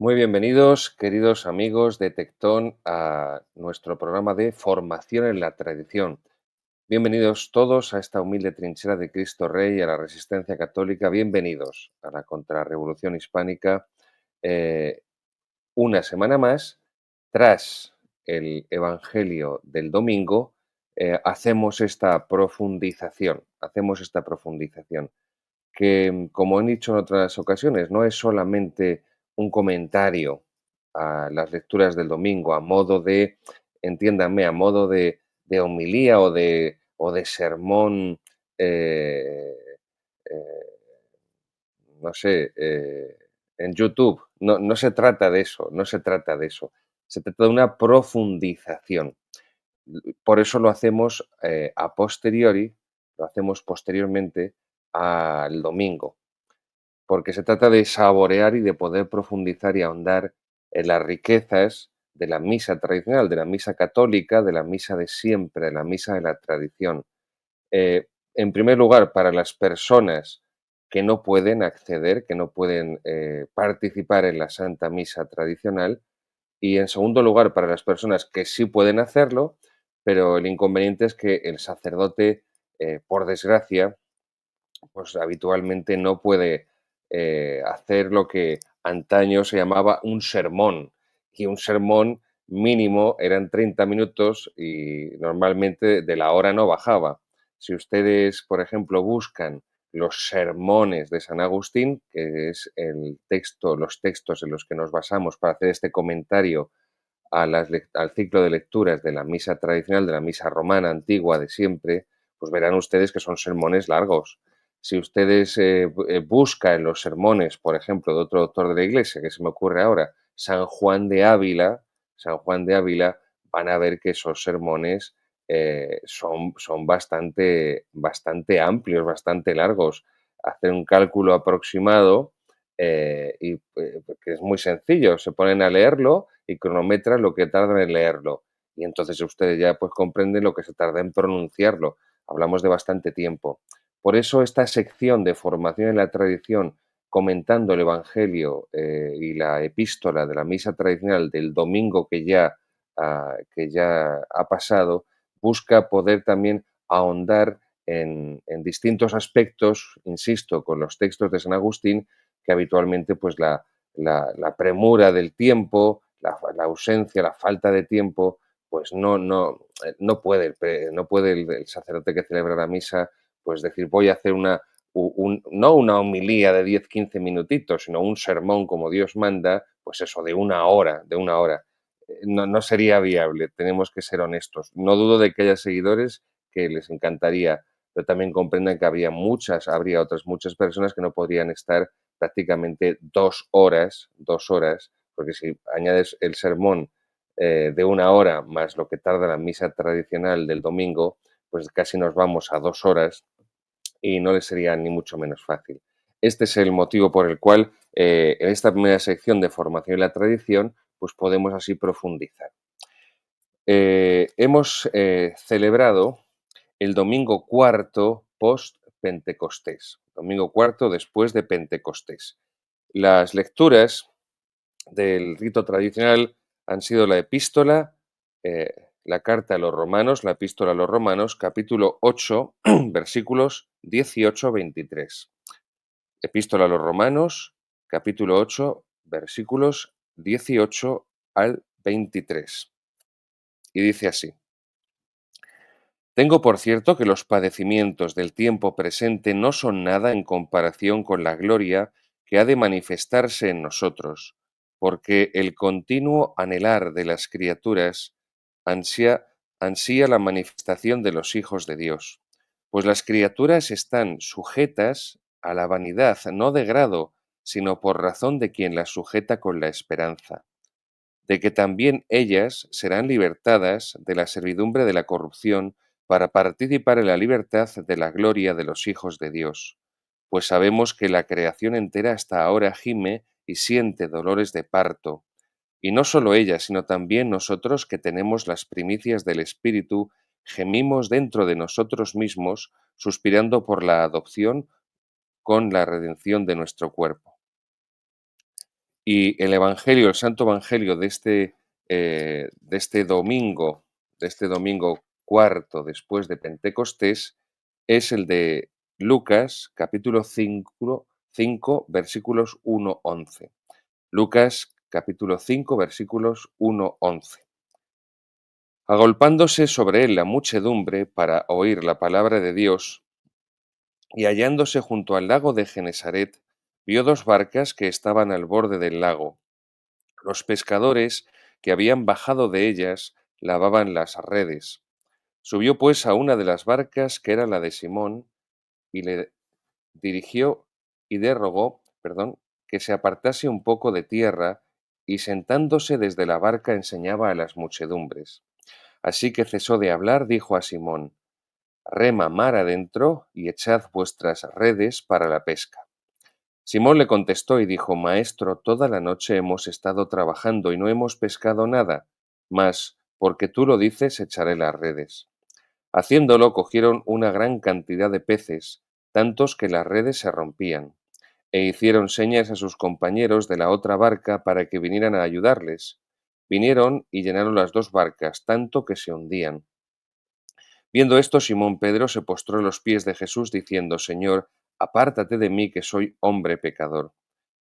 Muy bienvenidos, queridos amigos de Tectón, a nuestro programa de formación en la tradición. Bienvenidos todos a esta humilde trinchera de Cristo Rey, a la resistencia católica. Bienvenidos a la contrarrevolución hispánica. eh, una semana más, tras el Evangelio del domingo, hacemos esta profundización que, como he dicho en otras ocasiones, no es solamente un comentario a las lecturas del domingo, a modo de, entiéndanme, a modo de homilía o de sermón, eh, eh, no sé, en YouTube. No, no se trata de eso, no se trata de eso. Se trata de una profundización. Por eso lo hacemos a posteriori, lo hacemos posteriormente al domingo, porque se trata de saborear y de poder profundizar y ahondar en las riquezas de la misa tradicional, de la misa católica, de la misa de siempre, de la misa de la tradición. En primer lugar, para las personas que no pueden acceder, que no pueden participar en la Santa Misa tradicional, y en segundo lugar, para las personas que sí pueden hacerlo, pero el inconveniente es que el sacerdote, por desgracia, pues habitualmente no puede hacer lo que antaño se llamaba un sermón. Y un sermón mínimo eran 30 minutos y normalmente de la hora no bajaba. Si ustedes, por ejemplo, buscan los sermones de San Agustín, que es el texto, los textos en los que nos basamos para hacer este comentario al ciclo de lecturas de la misa tradicional, de la misa romana antigua de siempre, pues verán ustedes que son sermones largos. Si ustedes buscan en los sermones, por ejemplo, de otro doctor de la Iglesia, que se me ocurre ahora, San Juan de Ávila, van a ver que esos sermones son bastante amplios, bastante largos. Hacer un cálculo aproximado que es muy sencillo, se ponen a leerlo y cronometran lo que tardan en leerlo. Y entonces ustedes ya pues comprenden lo que se tarda en pronunciarlo. Hablamos de bastante tiempo. Por eso esta sección de formación en la tradición, comentando el Evangelio y la epístola de la misa tradicional del domingo que ya ha pasado, busca poder también ahondar en distintos aspectos, insisto, con los textos de San Agustín, que habitualmente pues la premura del tiempo, la ausencia, la falta de tiempo, pues no puede el sacerdote que celebra la misa pues decir voy a hacer no una homilía de 10-15 minutitos, sino un sermón como Dios manda, pues eso, de una hora. No sería viable, tenemos que ser honestos. No dudo de que haya seguidores que les encantaría, pero también comprendan que habría otras muchas personas que no podrían estar prácticamente 2 horas, porque si añades el sermón de una hora más lo que tarda la misa tradicional del domingo, pues casi nos vamos a 2 horas y no les sería ni mucho menos fácil. Este es el motivo por el cual en esta primera sección de formación y la tradición, pues podemos así profundizar. Hemos celebrado el domingo cuarto post-Pentecostés, domingo cuarto después de Pentecostés. Las lecturas del rito tradicional han sido la epístola, la carta a los romanos, la epístola a los romanos, capítulo 8, versículos 18-23. Epístola a los romanos, capítulo 8, versículos 18 al 23. Y dice así: Tengo por cierto que los padecimientos del tiempo presente no son nada en comparación con la gloria que ha de manifestarse en nosotros, porque el continuo anhelar de las criaturas ansía la manifestación de los hijos de Dios, pues las criaturas están sujetas a la vanidad, no de grado, sino por razón de quien las sujeta con la esperanza de que también ellas serán libertadas de la servidumbre de la corrupción para participar en la libertad de la gloria de los hijos de Dios. Pues sabemos que la creación entera hasta ahora gime y siente dolores de parto. Y no solo ella, sino también nosotros que tenemos las primicias del Espíritu, gemimos dentro de nosotros mismos, suspirando por la adopción con la redención de nuestro cuerpo. Y el Evangelio, el Santo Evangelio de este domingo cuarto después de Pentecostés, es el de Lucas, capítulo 5 versículos 1-11. Lucas, capítulo 5 versículos 1-11. Agolpándose sobre él la muchedumbre para oír la palabra de Dios, y hallándose junto al lago de Genesaret, vio dos barcas que estaban al borde del lago. Los pescadores que habían bajado de ellas lavaban las redes. Subió pues a una de las barcas, que era la de Simón, y le dirigió y le rogó, que se apartase un poco de tierra, y sentándose desde la barca enseñaba a las muchedumbres. Así que cesó de hablar, dijo a Simón: Rema mar adentro y echad vuestras redes para la pesca. Simón le contestó y dijo: Maestro, toda la noche hemos estado trabajando y no hemos pescado nada, mas porque tú lo dices, echaré las redes. Haciéndolo, cogieron una gran cantidad de peces, tantos que las redes se rompían, e hicieron señas a sus compañeros de la otra barca para que vinieran a ayudarles. Vinieron y llenaron las dos barcas, tanto que se hundían. Viendo esto, Simón Pedro se postró a los pies de Jesús, diciendo: Señor, apártate de mí, que soy hombre pecador.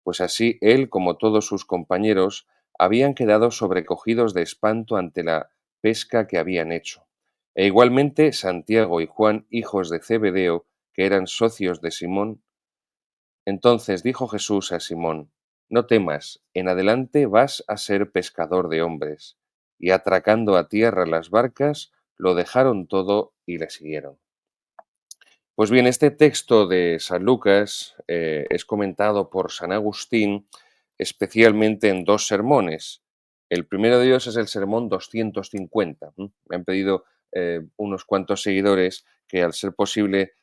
Pues así él, como todos sus compañeros, habían quedado sobrecogidos de espanto ante la pesca que habían hecho. E igualmente Santiago y Juan, hijos de Zebedeo, que eran socios de Simón. Entonces dijo Jesús a Simón: No temas, en adelante vas a ser pescador de hombres. Y atracando a tierra las barcas, lo dejaron todo y le siguieron. Pues bien, este texto de San Lucas es comentado por San Agustín especialmente en dos sermones. El primero de ellos es el sermón 250. Me han pedido unos cuantos seguidores que, al ser posible,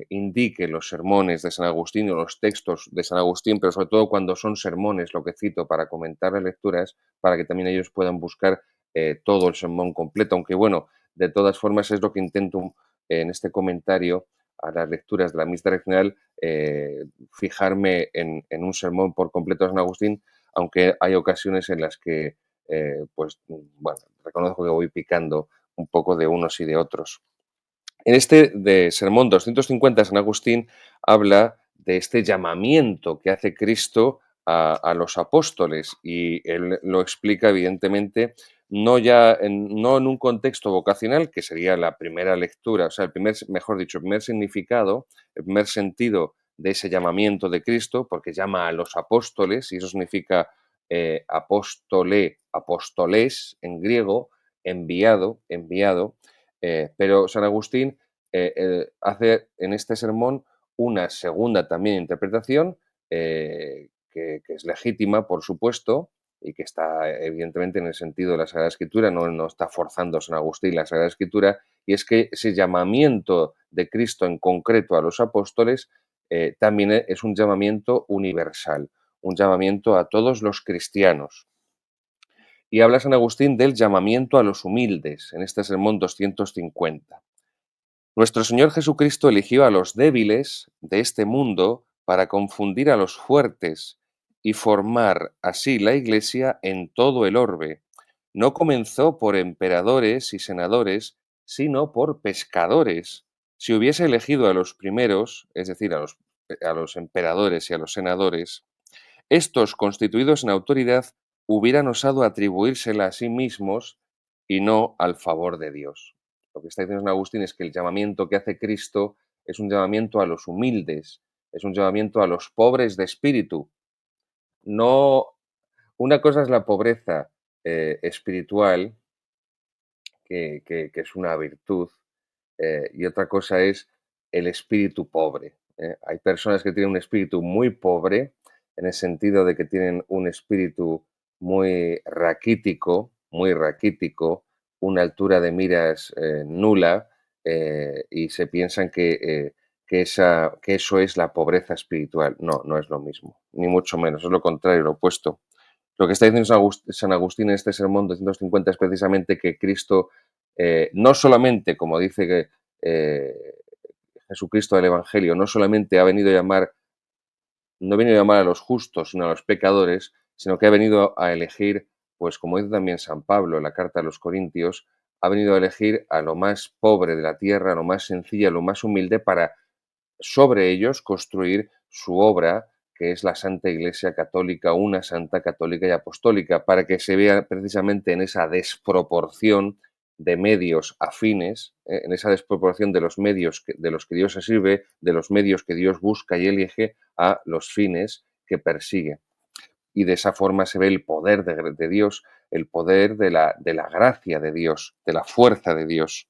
indique los sermones de San Agustín o los textos de San Agustín, pero sobre todo cuando son sermones, lo que cito para comentar las lecturas, para que también ellos puedan buscar todo el sermón completo. Aunque bueno, de todas formas es lo que intento en este comentario a las lecturas de la Misa Regional, fijarme en un sermón por completo de San Agustín, aunque hay ocasiones en las que, bueno, reconozco que voy picando un poco de unos y de otros. En este de Sermón 250, San Agustín habla de este llamamiento que hace Cristo a los apóstoles, y él lo explica evidentemente no en un contexto vocacional, que sería la primera lectura, o sea, mejor dicho, el primer significado, el primer sentido de ese llamamiento de Cristo, porque llama a los apóstoles, y eso significa apóstoles en griego, enviado, enviado. Pero San Agustín hace en este sermón una segunda también interpretación, que es legítima, por supuesto, y que está evidentemente en el sentido de la Sagrada Escritura, no está forzando San Agustín la Sagrada Escritura, y es que ese llamamiento de Cristo en concreto a los apóstoles también es un llamamiento universal, un llamamiento a todos los cristianos. Y habla San Agustín del llamamiento a los humildes en este sermón 250. Nuestro Señor Jesucristo eligió a los débiles de este mundo para confundir a los fuertes y formar así la Iglesia en todo el orbe. No comenzó por emperadores y senadores, sino por pescadores. Si hubiese elegido a los primeros, es decir, a los emperadores y a los senadores, estos, constituidos en autoridad, hubieran osado atribuírsela a sí mismos y no al favor de Dios. Lo que está diciendo San Agustín es que el llamamiento que hace Cristo es un llamamiento a los humildes, es un llamamiento a los pobres de espíritu. No, una cosa es la pobreza espiritual, que es una virtud, y otra cosa es el espíritu pobre. Hay personas que tienen un espíritu muy pobre, en el sentido de que tienen un espíritu muy raquítico, una altura de miras nula, y se piensan que eso es la pobreza espiritual. No, no es lo mismo, ni mucho menos, es lo contrario, lo opuesto. Lo que está diciendo San Agustín en este sermón 250 es precisamente que Cristo, no solamente, como dice que, Jesucristo del Evangelio, no solamente ha venido a llamar no ha venido a llamar a los justos, sino a los pecadores, sino que ha venido a elegir, pues como dice también San Pablo en la carta a los Corintios, ha venido a elegir a lo más pobre de la tierra, a lo más sencillo, a lo más humilde, para sobre ellos construir su obra, que es la Santa Iglesia Católica, una Santa Católica y Apostólica, para que se vea precisamente en esa desproporción de medios afines, en esa desproporción de los medios de los que Dios se sirve, de los medios que Dios busca y elige a los fines que persigue. Y de esa forma se ve el poder de Dios, el poder de la gracia de Dios, de la fuerza de Dios.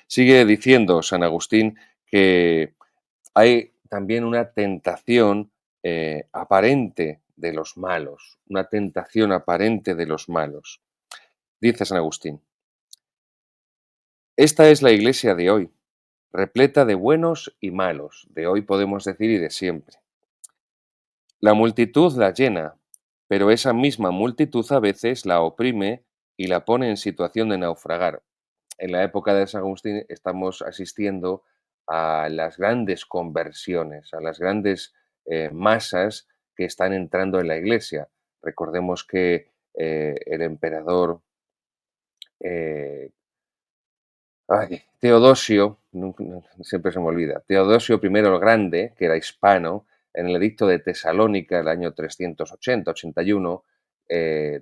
Sigue diciendo San Agustín que hay también una tentación aparente de los malos, una tentación aparente de los malos. Dice San Agustín, esta es la iglesia de hoy, repleta de buenos y malos, de hoy podemos decir y de siempre. La multitud la llena, pero esa misma multitud a veces la oprime y la pone en situación de naufragar. En la época de San Agustín estamos asistiendo a las grandes conversiones, a las grandes masas que están entrando en la iglesia. Recordemos que el emperador Teodosio, siempre se me olvida, Teodosio I el Grande, que era hispano, en el edicto de Tesalónica, el año 380-81,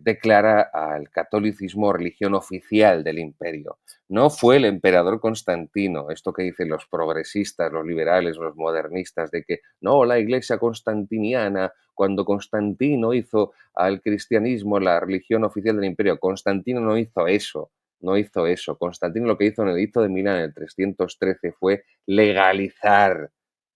declara al catolicismo religión oficial del imperio. No fue el emperador Constantino, esto que dicen los progresistas, los liberales, los modernistas, de que no, la iglesia constantiniana, cuando Constantino hizo al cristianismo la religión oficial del imperio, Constantino no hizo eso, no hizo eso. Constantino lo que hizo en el edicto de Milán en el 313 fue legalizar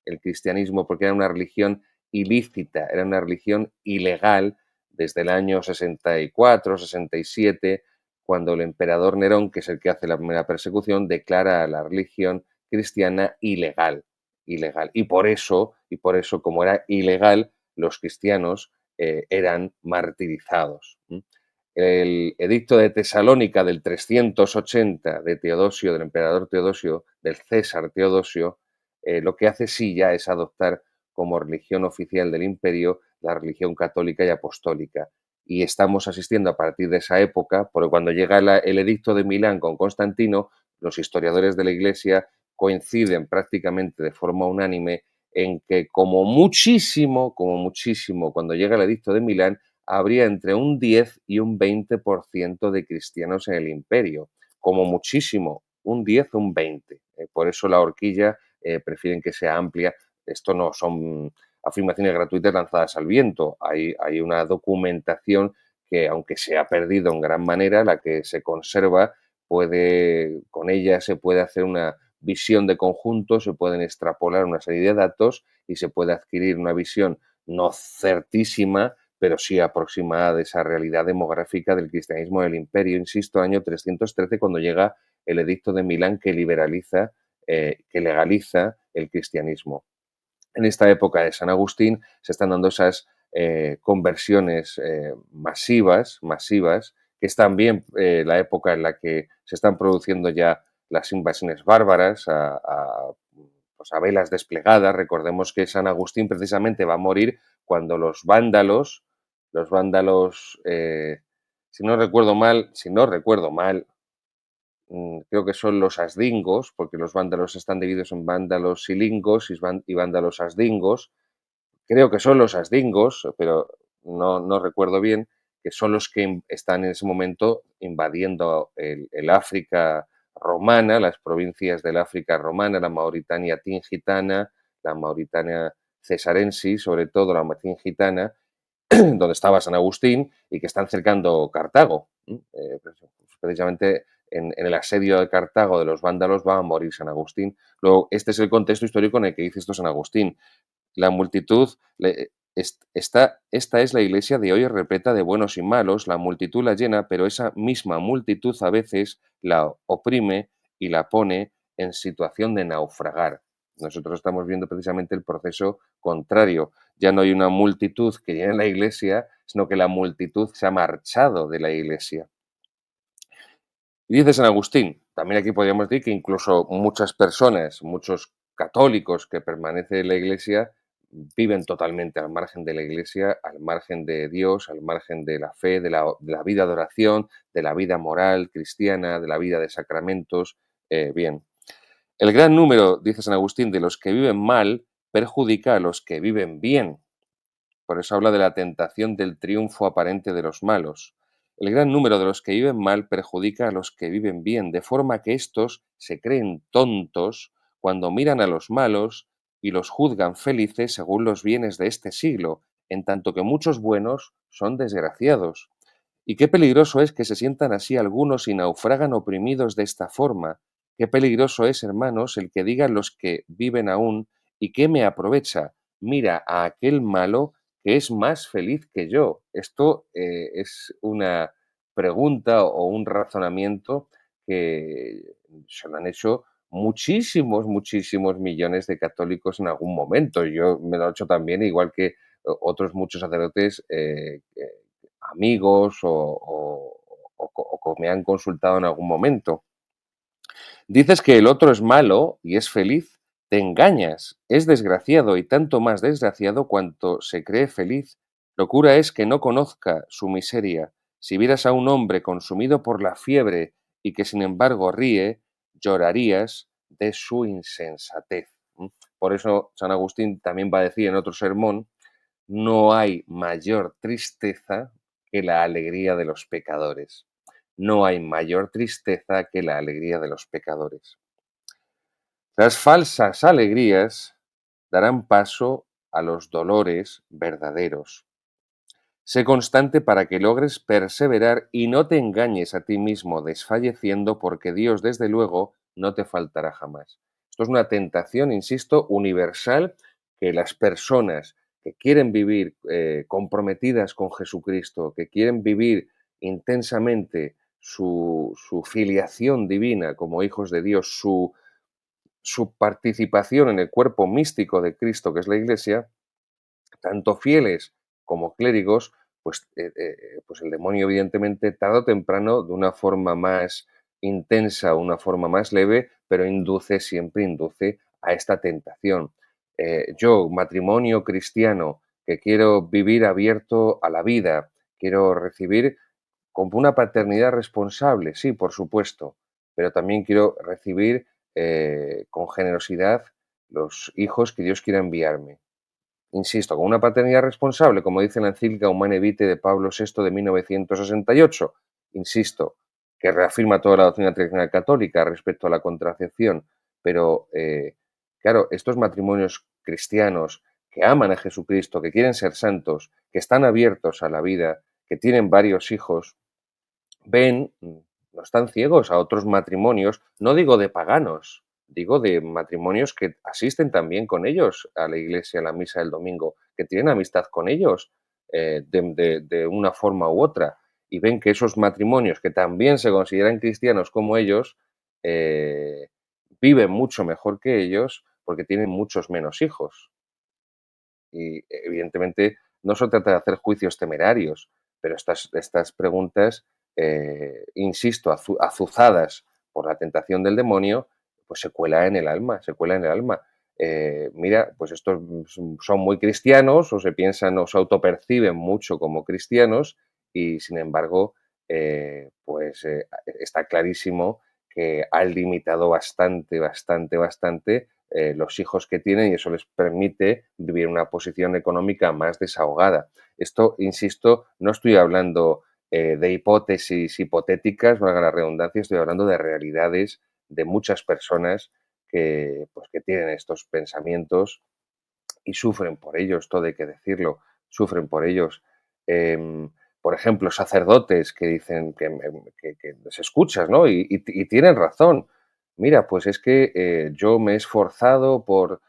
el cristianismo porque era una religión ilícita, era una religión ilegal desde el año 64, 67, cuando el emperador Nerón, que es el que hace la primera persecución, declara a la religión cristiana ilegal, ilegal. Y por eso, como era ilegal, los cristianos eran martirizados. El edicto de Tesalónica del 380 de Teodosio, del emperador Teodosio, del César Teodosio, lo que hace sí ya es adoptar como religión oficial del imperio la religión católica y apostólica. Y estamos asistiendo a partir de esa época, porque cuando llega el edicto de Milán con Constantino, los historiadores de la Iglesia coinciden prácticamente de forma unánime en que como muchísimo, cuando llega el edicto de Milán, habría entre un 10 y un 20% de cristianos en el imperio, como muchísimo, un 10 o un 20. Por eso la horquilla prefieren que sea amplia. Esto no son afirmaciones gratuitas lanzadas al viento. Hay una documentación que, aunque se ha perdido en gran manera, la que se conserva, con ella se puede hacer una visión de conjunto, se pueden extrapolar una serie de datos y se puede adquirir una visión no certísima, pero sí aproximada de esa realidad demográfica del cristianismo del imperio. Insisto, año 313, cuando llega el edicto de Milán que liberaliza, que legaliza el cristianismo. En esta época de San Agustín se están dando esas conversiones masivas, que es también la época en la que se están produciendo ya las invasiones bárbaras pues a velas desplegadas. Recordemos que San Agustín precisamente va a morir cuando los vándalos, si no recuerdo mal, creo que son los asdingos, porque los vándalos están divididos en vándalos silingos y vándalos asdingos. Creo que son los asdingos, pero no recuerdo bien, que son los que están en ese momento invadiendo el África romana, las provincias del África romana, la Mauritania tingitana, la Mauritania cesarensis, sobre todo la tingitana, donde estaba San Agustín y que están cercando Cartago. Precisamente en el asedio de Cartago de los vándalos va a morir San Agustín. Luego, este es el contexto histórico en el que dice esto San Agustín. La multitud, esta es la iglesia de hoy repleta de buenos y malos, la multitud la llena, pero esa misma multitud a veces la oprime y la pone en situación de naufragar. Nosotros estamos viendo precisamente el proceso contrario. Ya no hay una multitud que llena la iglesia, sino que la multitud se ha marchado de la iglesia. Y dice San Agustín, también aquí podríamos decir que incluso muchas personas, muchos católicos que permanecen en la iglesia, viven totalmente al margen de la Iglesia, al margen de Dios, al margen de la fe, de la vida de oración, de la vida moral cristiana, de la vida de sacramentos. Bien, el gran número, dice San Agustín, de los que viven mal perjudica a los que viven bien. Por eso habla de la tentación del triunfo aparente de los malos. El gran número de los que viven mal perjudica a los que viven bien, de forma que éstos se creen tontos cuando miran a los malos y los juzgan felices según los bienes de este siglo, en tanto que muchos buenos son desgraciados. Y qué peligroso es que se sientan así algunos y naufragan oprimidos de esta forma. Qué peligroso es, hermanos, el que digan los que viven aún, ¿y qué me aprovecha? Mira a aquel malo que es más feliz que yo. Esto es una pregunta o un razonamiento que se lo han hecho muchísimos, muchísimos millones de católicos en algún momento. Yo me lo he hecho también, igual que otros muchos sacerdotes amigos o me han consultado en algún momento. Dices que el otro es malo y es feliz, te engañas, es desgraciado y tanto más desgraciado cuanto se cree feliz. Locura es que no conozca su miseria. Si vieras a un hombre consumido por la fiebre y que sin embargo ríe, llorarías de su insensatez. ¿Mm? Por eso San Agustín también va a decir en otro sermón, no hay mayor tristeza que la alegría de los pecadores. No hay mayor tristeza que la alegría de los pecadores. Las falsas alegrías darán paso a los dolores verdaderos. Sé constante para que logres perseverar y no te engañes a ti mismo desfalleciendo, porque Dios, desde luego, no te faltará jamás. Esto es una tentación, insisto, universal que las personas que quieren vivir comprometidas con Jesucristo, que quieren vivir intensamente su filiación divina como hijos de Dios, su participación en el cuerpo místico de Cristo, que es la Iglesia, tanto fieles como clérigos, pues el demonio evidentemente tarde o temprano, de una forma más intensa, una forma más leve, pero siempre induce a esta tentación. Yo, matrimonio cristiano, que quiero vivir abierto a la vida, quiero recibir como una paternidad responsable, sí, por supuesto, pero también quiero recibir con generosidad los hijos que Dios quiera enviarme. Insisto, con una paternidad responsable, como dice la encíclica Humane Vitae de Pablo VI de 1968, insisto, que reafirma toda la doctrina tradicional católica respecto a la contracepción, pero claro, estos matrimonios cristianos que aman a Jesucristo, que quieren ser santos, que están abiertos a la vida, que tienen varios hijos, ven, no están ciegos a otros matrimonios, no digo de paganos, digo de matrimonios que asisten también con ellos a la iglesia, a la misa del domingo, que tienen amistad con ellos de una forma u otra, y ven que esos matrimonios que también se consideran cristianos como ellos, eh, viven mucho mejor que ellos porque tienen muchos menos hijos. Y evidentemente no se trata de hacer juicios temerarios, pero estas preguntas, insisto, azuzadas por la tentación del demonio, pues se cuela en el alma, se cuela en el alma. Mira, pues estos son muy cristianos o se piensan o se autoperciben mucho como cristianos y sin embargo, está clarísimo que han limitado bastante, bastante, bastante los hijos que tienen y eso les permite vivir una posición económica más desahogada. Esto, insisto, no estoy hablando de hipótesis hipotéticas, valga la redundancia, estoy hablando de realidades de muchas personas que tienen estos pensamientos y sufren por ellos, todo hay que decirlo, sufren por ellos. Em, por ejemplo, sacerdotes que dicen que les escuchas, ¿no? Y tienen razón. Mira, pues es que yo me he esforzado por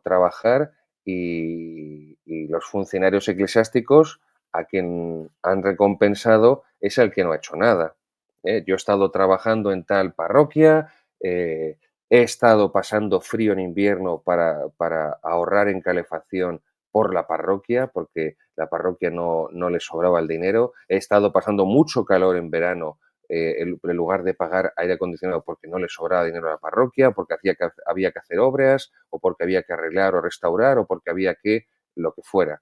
trabajar y los funcionarios eclesiásticos a quien han recompensado es al que no ha hecho nada. Yo he estado trabajando en tal parroquia, he estado pasando frío en invierno para ahorrar en calefacción por la parroquia, porque la parroquia no le sobraba el dinero. He estado pasando mucho calor en verano en lugar de pagar aire acondicionado porque no le sobraba dinero a la parroquia, porque había que hacer obras, o porque había que arreglar o restaurar, o porque había que lo que fuera.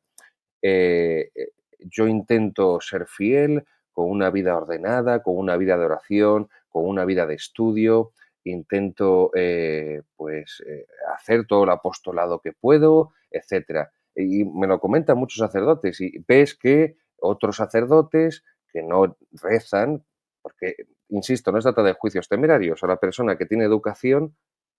Eh, eh, yo intento ser fiel con una vida ordenada, con una vida de oración, con una vida de estudio. Intento hacer todo el apostolado que puedo, etcétera. Y me lo comentan muchos sacerdotes y ves que otros sacerdotes que no rezan, porque, insisto, no se trata de juicios temerarios. A la persona que tiene educación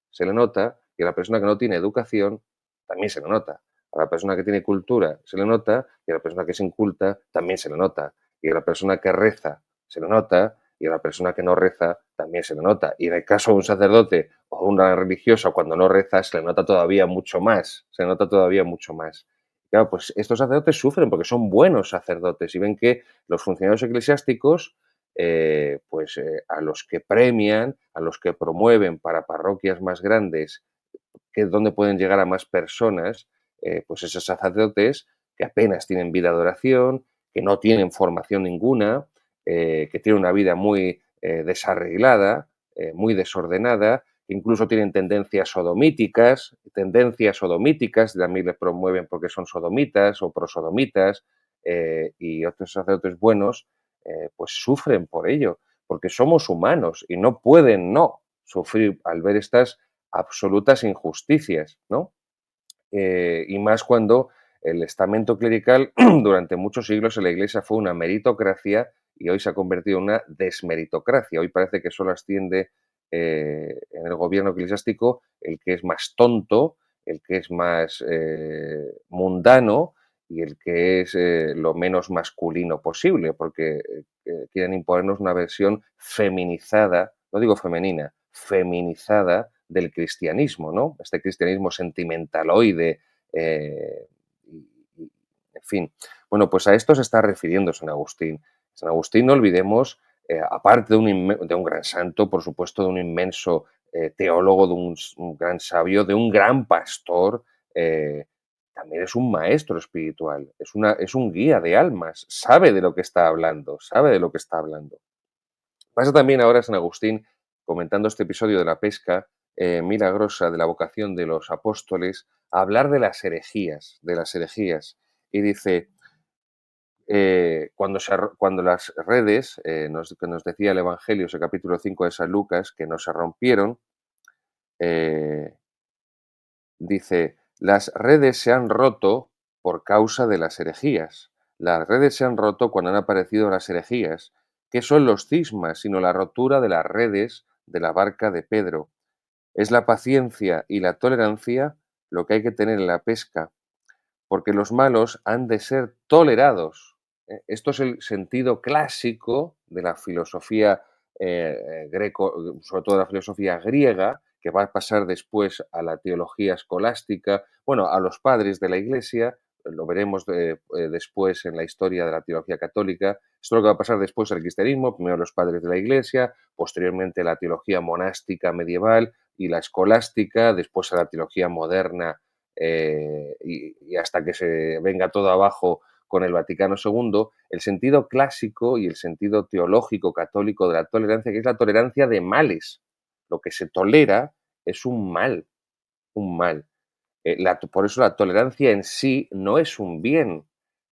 se le nota y a la persona que no tiene educación también se le nota. A la persona que tiene cultura se le nota y a la persona que es inculta también se le nota. Y a la persona que reza se le nota y a la persona que no reza también se le nota. Y en el caso de un sacerdote o una religiosa, cuando no reza, se le nota todavía mucho más. Se le nota todavía mucho más. Claro, pues estos sacerdotes sufren porque son buenos sacerdotes y ven que los funcionarios eclesiásticos, a los que premian, a los que promueven para parroquias más grandes, que es donde pueden llegar a más personas, pues esos sacerdotes que apenas tienen vida de oración, que no tienen formación ninguna, que tienen una vida muy desarreglada, muy desordenada, que incluso tienen tendencias sodomíticas, también les promueven porque son sodomitas o prosodomitas, y otros sacerdotes buenos, pues sufren por ello, porque somos humanos y no pueden no sufrir al ver estas absolutas injusticias, ¿no? Y más cuando el estamento clerical durante muchos siglos en la Iglesia fue una meritocracia y hoy se ha convertido en una desmeritocracia. Hoy parece que solo asciende en el gobierno eclesiástico el que es más tonto, el que es más mundano y el que es lo menos masculino posible, porque quieren imponernos una versión feminizada, no digo femenina, feminizada del cristianismo, ¿no? Este cristianismo sentimentaloide, eh, en fin. Bueno, pues a esto se está refiriendo San Agustín. San Agustín, no olvidemos, aparte de un gran santo, por supuesto, de un inmenso teólogo, de un gran sabio, de un gran pastor, también es un maestro espiritual, es un guía de almas, sabe de lo que está hablando, sabe de lo que está hablando. Pasa también ahora San Agustín, comentando este episodio de la pesca milagrosa, de la vocación de los apóstoles, a hablar de las herejías. Y dice, cuando las redes, que nos decía el Evangelio, ese capítulo 5 de San Lucas, que no se rompieron, eh, dice, las redes se han roto por causa de las herejías. Las redes se han roto cuando han aparecido las herejías, que son los cismas, sino la rotura de las redes de la barca de Pedro. Es la paciencia y la tolerancia lo que hay que tener en la pesca, porque los malos han de ser tolerados. Esto es el sentido clásico de la filosofía greco, sobre todo de la filosofía griega, que va a pasar después a la teología escolástica, bueno, a los padres de la Iglesia, lo veremos después en la historia de la teología católica. Esto es lo que va a pasar después al cristianismo, primero los padres de la Iglesia, posteriormente la teología monástica medieval y la escolástica, después a la teología moderna y hasta que se venga todo abajo con el Vaticano II, el sentido clásico y el sentido teológico católico de la tolerancia, que es la tolerancia de males. Lo que se tolera es un mal, un mal. Por eso la tolerancia en sí no es un bien,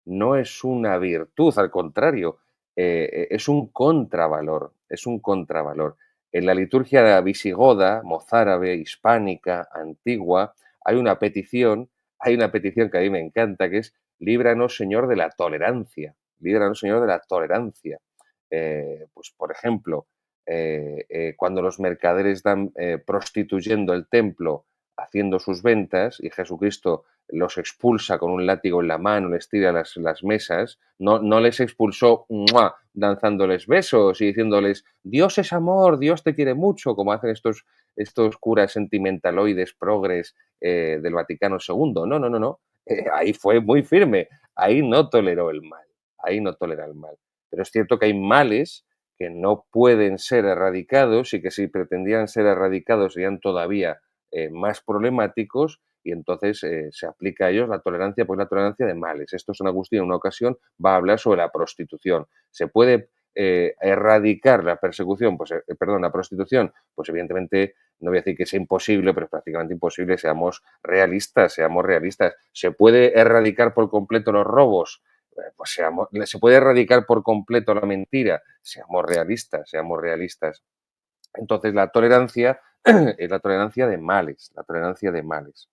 no es una virtud, al contrario, es un contravalor, es un contravalor. En la liturgia visigoda, mozárabe, hispánica, antigua, hay una petición que a mí me encanta, que es líbranos, Señor, de la tolerancia, líbranos, Señor, de la tolerancia. Pues, por ejemplo, cuando los mercaderes dan prostituyendo el templo, haciendo sus ventas y Jesucristo los expulsa con un látigo en la mano, les tira las mesas, no les expulsó ¡mua!, danzándoles besos y diciéndoles Dios es amor, Dios te quiere mucho, como hacen estos curas sentimentaloides progres del Vaticano II. No, no, no, no. Ahí fue muy firme, ahí no toleró el mal, ahí no tolera el mal. Pero es cierto que hay males que no pueden ser erradicados y que si pretendieran ser erradicados serían todavía más problemáticos y entonces se aplica a ellos la tolerancia, pues la tolerancia de males. Esto San Agustín en una ocasión va a hablar sobre la prostitución. Se puede erradicar la persecución, pues, perdón, la prostitución, pues evidentemente no voy a decir que sea imposible, pero es prácticamente imposible. Seamos realistas, seamos realistas. ¿Se puede erradicar por completo los robos? Pues ¿se puede erradicar por completo la mentira? Seamos realistas, seamos realistas. Entonces, la tolerancia es la tolerancia de males, la tolerancia de males.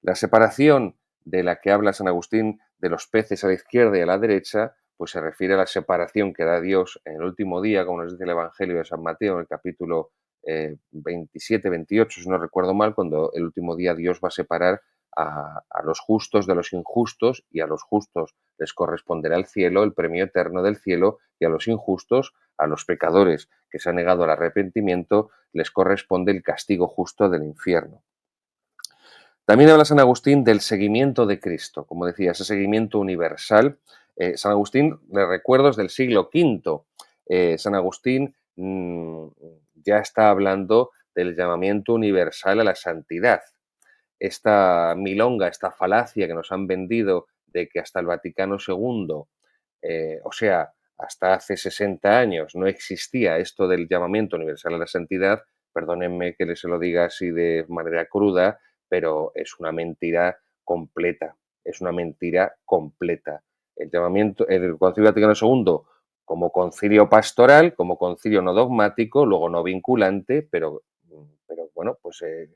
La separación de la que habla San Agustín de los peces a la izquierda y a la derecha, pues se refiere a la separación que da Dios en el último día, como nos dice el Evangelio de San Mateo, en el capítulo 27, 28, si no recuerdo mal, cuando el último día Dios va a separar a los justos de los injustos, y a los justos les corresponderá el cielo, el premio eterno del cielo, y a los injustos, a los pecadores que se han negado al arrepentimiento, les corresponde el castigo justo del infierno. También habla San Agustín del seguimiento de Cristo, como decía, ese seguimiento universal. San Agustín, le recuerdo, es del siglo V. San Agustín ya está hablando del llamamiento universal a la santidad. Esta milonga, esta falacia que nos han vendido de que hasta el Vaticano II, o sea, hasta hace 60 años, no existía esto del llamamiento universal a la santidad, perdónenme que se lo diga así de manera cruda, pero es una mentira completa, es una mentira completa. El llamamiento, el Concilio Vaticano II, como concilio pastoral, como concilio no dogmático, luego no vinculante, pero bueno, pues eh,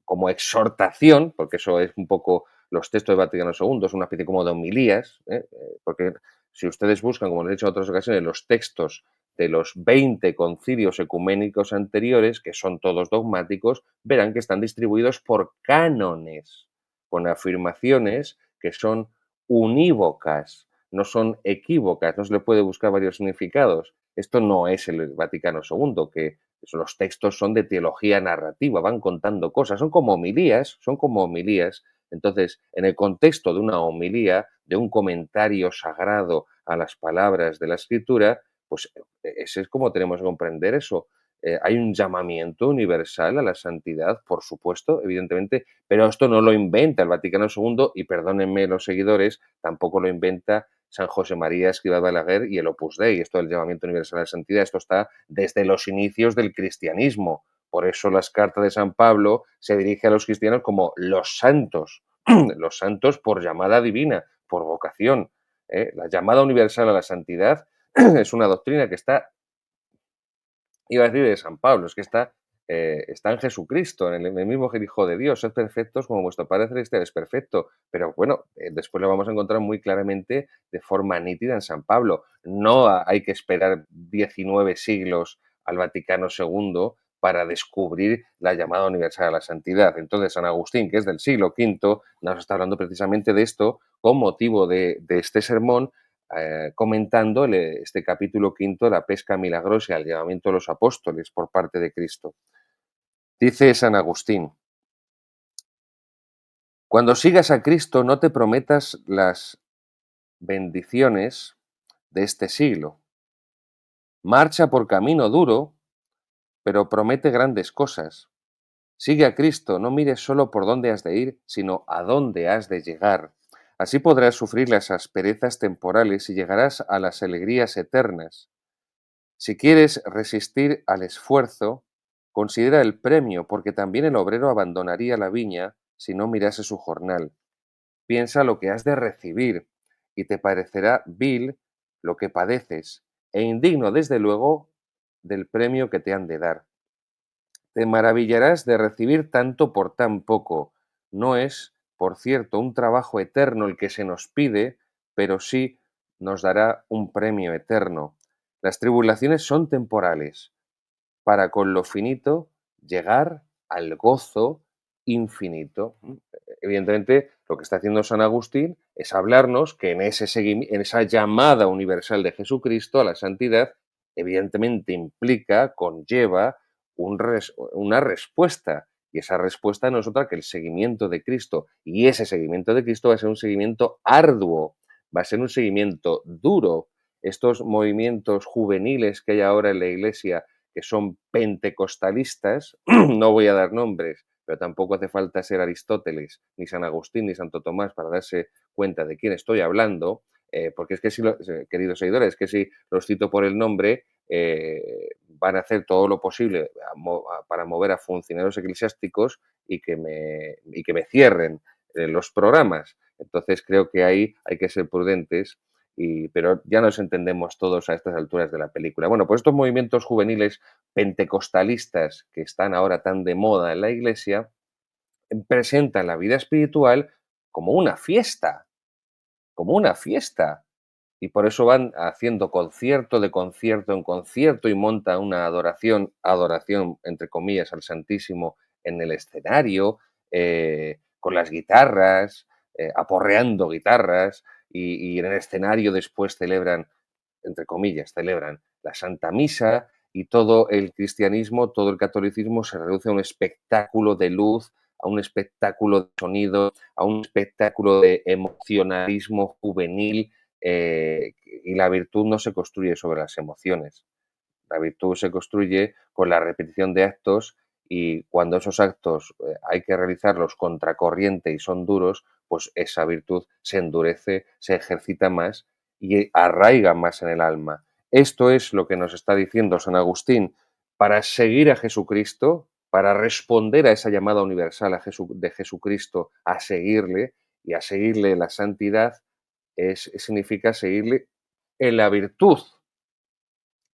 como exhortación, porque eso es un poco los textos de Vaticano II, es una especie como de homilías, porque si ustedes buscan, como les he dicho en otras ocasiones, los textos de los 20 concilios ecuménicos anteriores, que son todos dogmáticos, verán que están distribuidos por cánones, con afirmaciones que son unívocas, no son equívocas, no se le puede buscar varios significados. Esto no es el Vaticano II, que los textos son de teología narrativa, van contando cosas, son como homilías, son como homilías. Entonces, en el contexto de una homilía, de un comentario sagrado a las palabras de la Escritura, pues ese es como tenemos que comprender eso. Hay un llamamiento universal a la santidad, por supuesto, evidentemente, pero esto no lo inventa el Vaticano II y perdónenme los seguidores, tampoco lo inventa San José María Escrivá de Balaguer y el Opus Dei. Esto del llamamiento universal a la santidad, esto está desde los inicios del cristianismo. Por eso las cartas de San Pablo se dirige a los cristianos como los santos por llamada divina, por vocación. La llamada universal a la santidad es una doctrina que está, iba a decir de San Pablo, es que está en Jesucristo, en el mismo Hijo de Dios. Sed perfectos como vuestro Padre Celestial es perfecto. Pero bueno, después lo vamos a encontrar muy claramente de forma nítida en San Pablo. No hay que esperar 19 siglos al Vaticano II para descubrir la llamada universal a la santidad. Entonces, San Agustín, que es del siglo V, nos está hablando precisamente de esto con motivo de este sermón, comentando este capítulo quinto de la pesca milagrosa, el llamamiento de los apóstoles por parte de Cristo. Dice San Agustín: cuando sigas a Cristo no te prometas las bendiciones de este siglo. Marcha por camino duro, pero promete grandes cosas. Sigue a Cristo, no mires solo por dónde has de ir, sino a dónde has de llegar. Así podrás sufrir las asperezas temporales y llegarás a las alegrías eternas. Si quieres resistir al esfuerzo, considera el premio, porque también el obrero abandonaría la viña si no mirase su jornal. Piensa lo que has de recibir, y te parecerá vil lo que padeces, e indigno, desde luego, del premio que te han de dar. Te maravillarás de recibir tanto por tan poco. No es, por cierto, un trabajo eterno el que se nos pide, pero sí nos dará un premio eterno. Las tribulaciones son temporales, para con lo finito llegar al gozo infinito. Evidentemente, lo que está haciendo San Agustín es hablarnos que en en esa llamada universal de Jesucristo a la santidad, evidentemente implica, conlleva una respuesta. Y esa respuesta no es otra que el seguimiento de Cristo. Y ese seguimiento de Cristo va a ser un seguimiento arduo, va a ser un seguimiento duro. Estos movimientos juveniles que hay ahora en la Iglesia, que son pentecostalistas, no voy a dar nombres, pero tampoco hace falta ser Aristóteles, ni San Agustín, ni Santo Tomás para darse cuenta de quién estoy hablando. porque es que si, queridos seguidores, es que si los cito por el nombre, van a hacer todo lo posible para mover a funcionarios eclesiásticos y que me cierren los programas. Entonces creo que ahí hay que ser prudentes, pero ya nos entendemos todos a estas alturas de la película. Bueno, pues estos movimientos juveniles pentecostalistas que están ahora tan de moda en la iglesia presentan la vida espiritual como una fiesta, como una fiesta. Y por eso van haciendo concierto de concierto en concierto y montan una adoración entre comillas al Santísimo en el escenario, con las guitarras, aporreando guitarras, y en el escenario después celebran, entre comillas, celebran la Santa Misa, y todo el cristianismo, todo el catolicismo se reduce a un espectáculo de luz, a un espectáculo de sonido, a un espectáculo de emocionalismo juvenil, y la virtud no se construye sobre las emociones. La virtud se construye con la repetición de actos, y cuando esos actos hay que realizarlos contracorriente y son duros, pues esa virtud se endurece, se ejercita más y arraiga más en el alma. Esto es lo que nos está diciendo San Agustín. Para seguir a Jesucristo, para responder a esa llamada universal de Jesucristo a seguirle y a seguirle la santidad, significa seguirle en la virtud,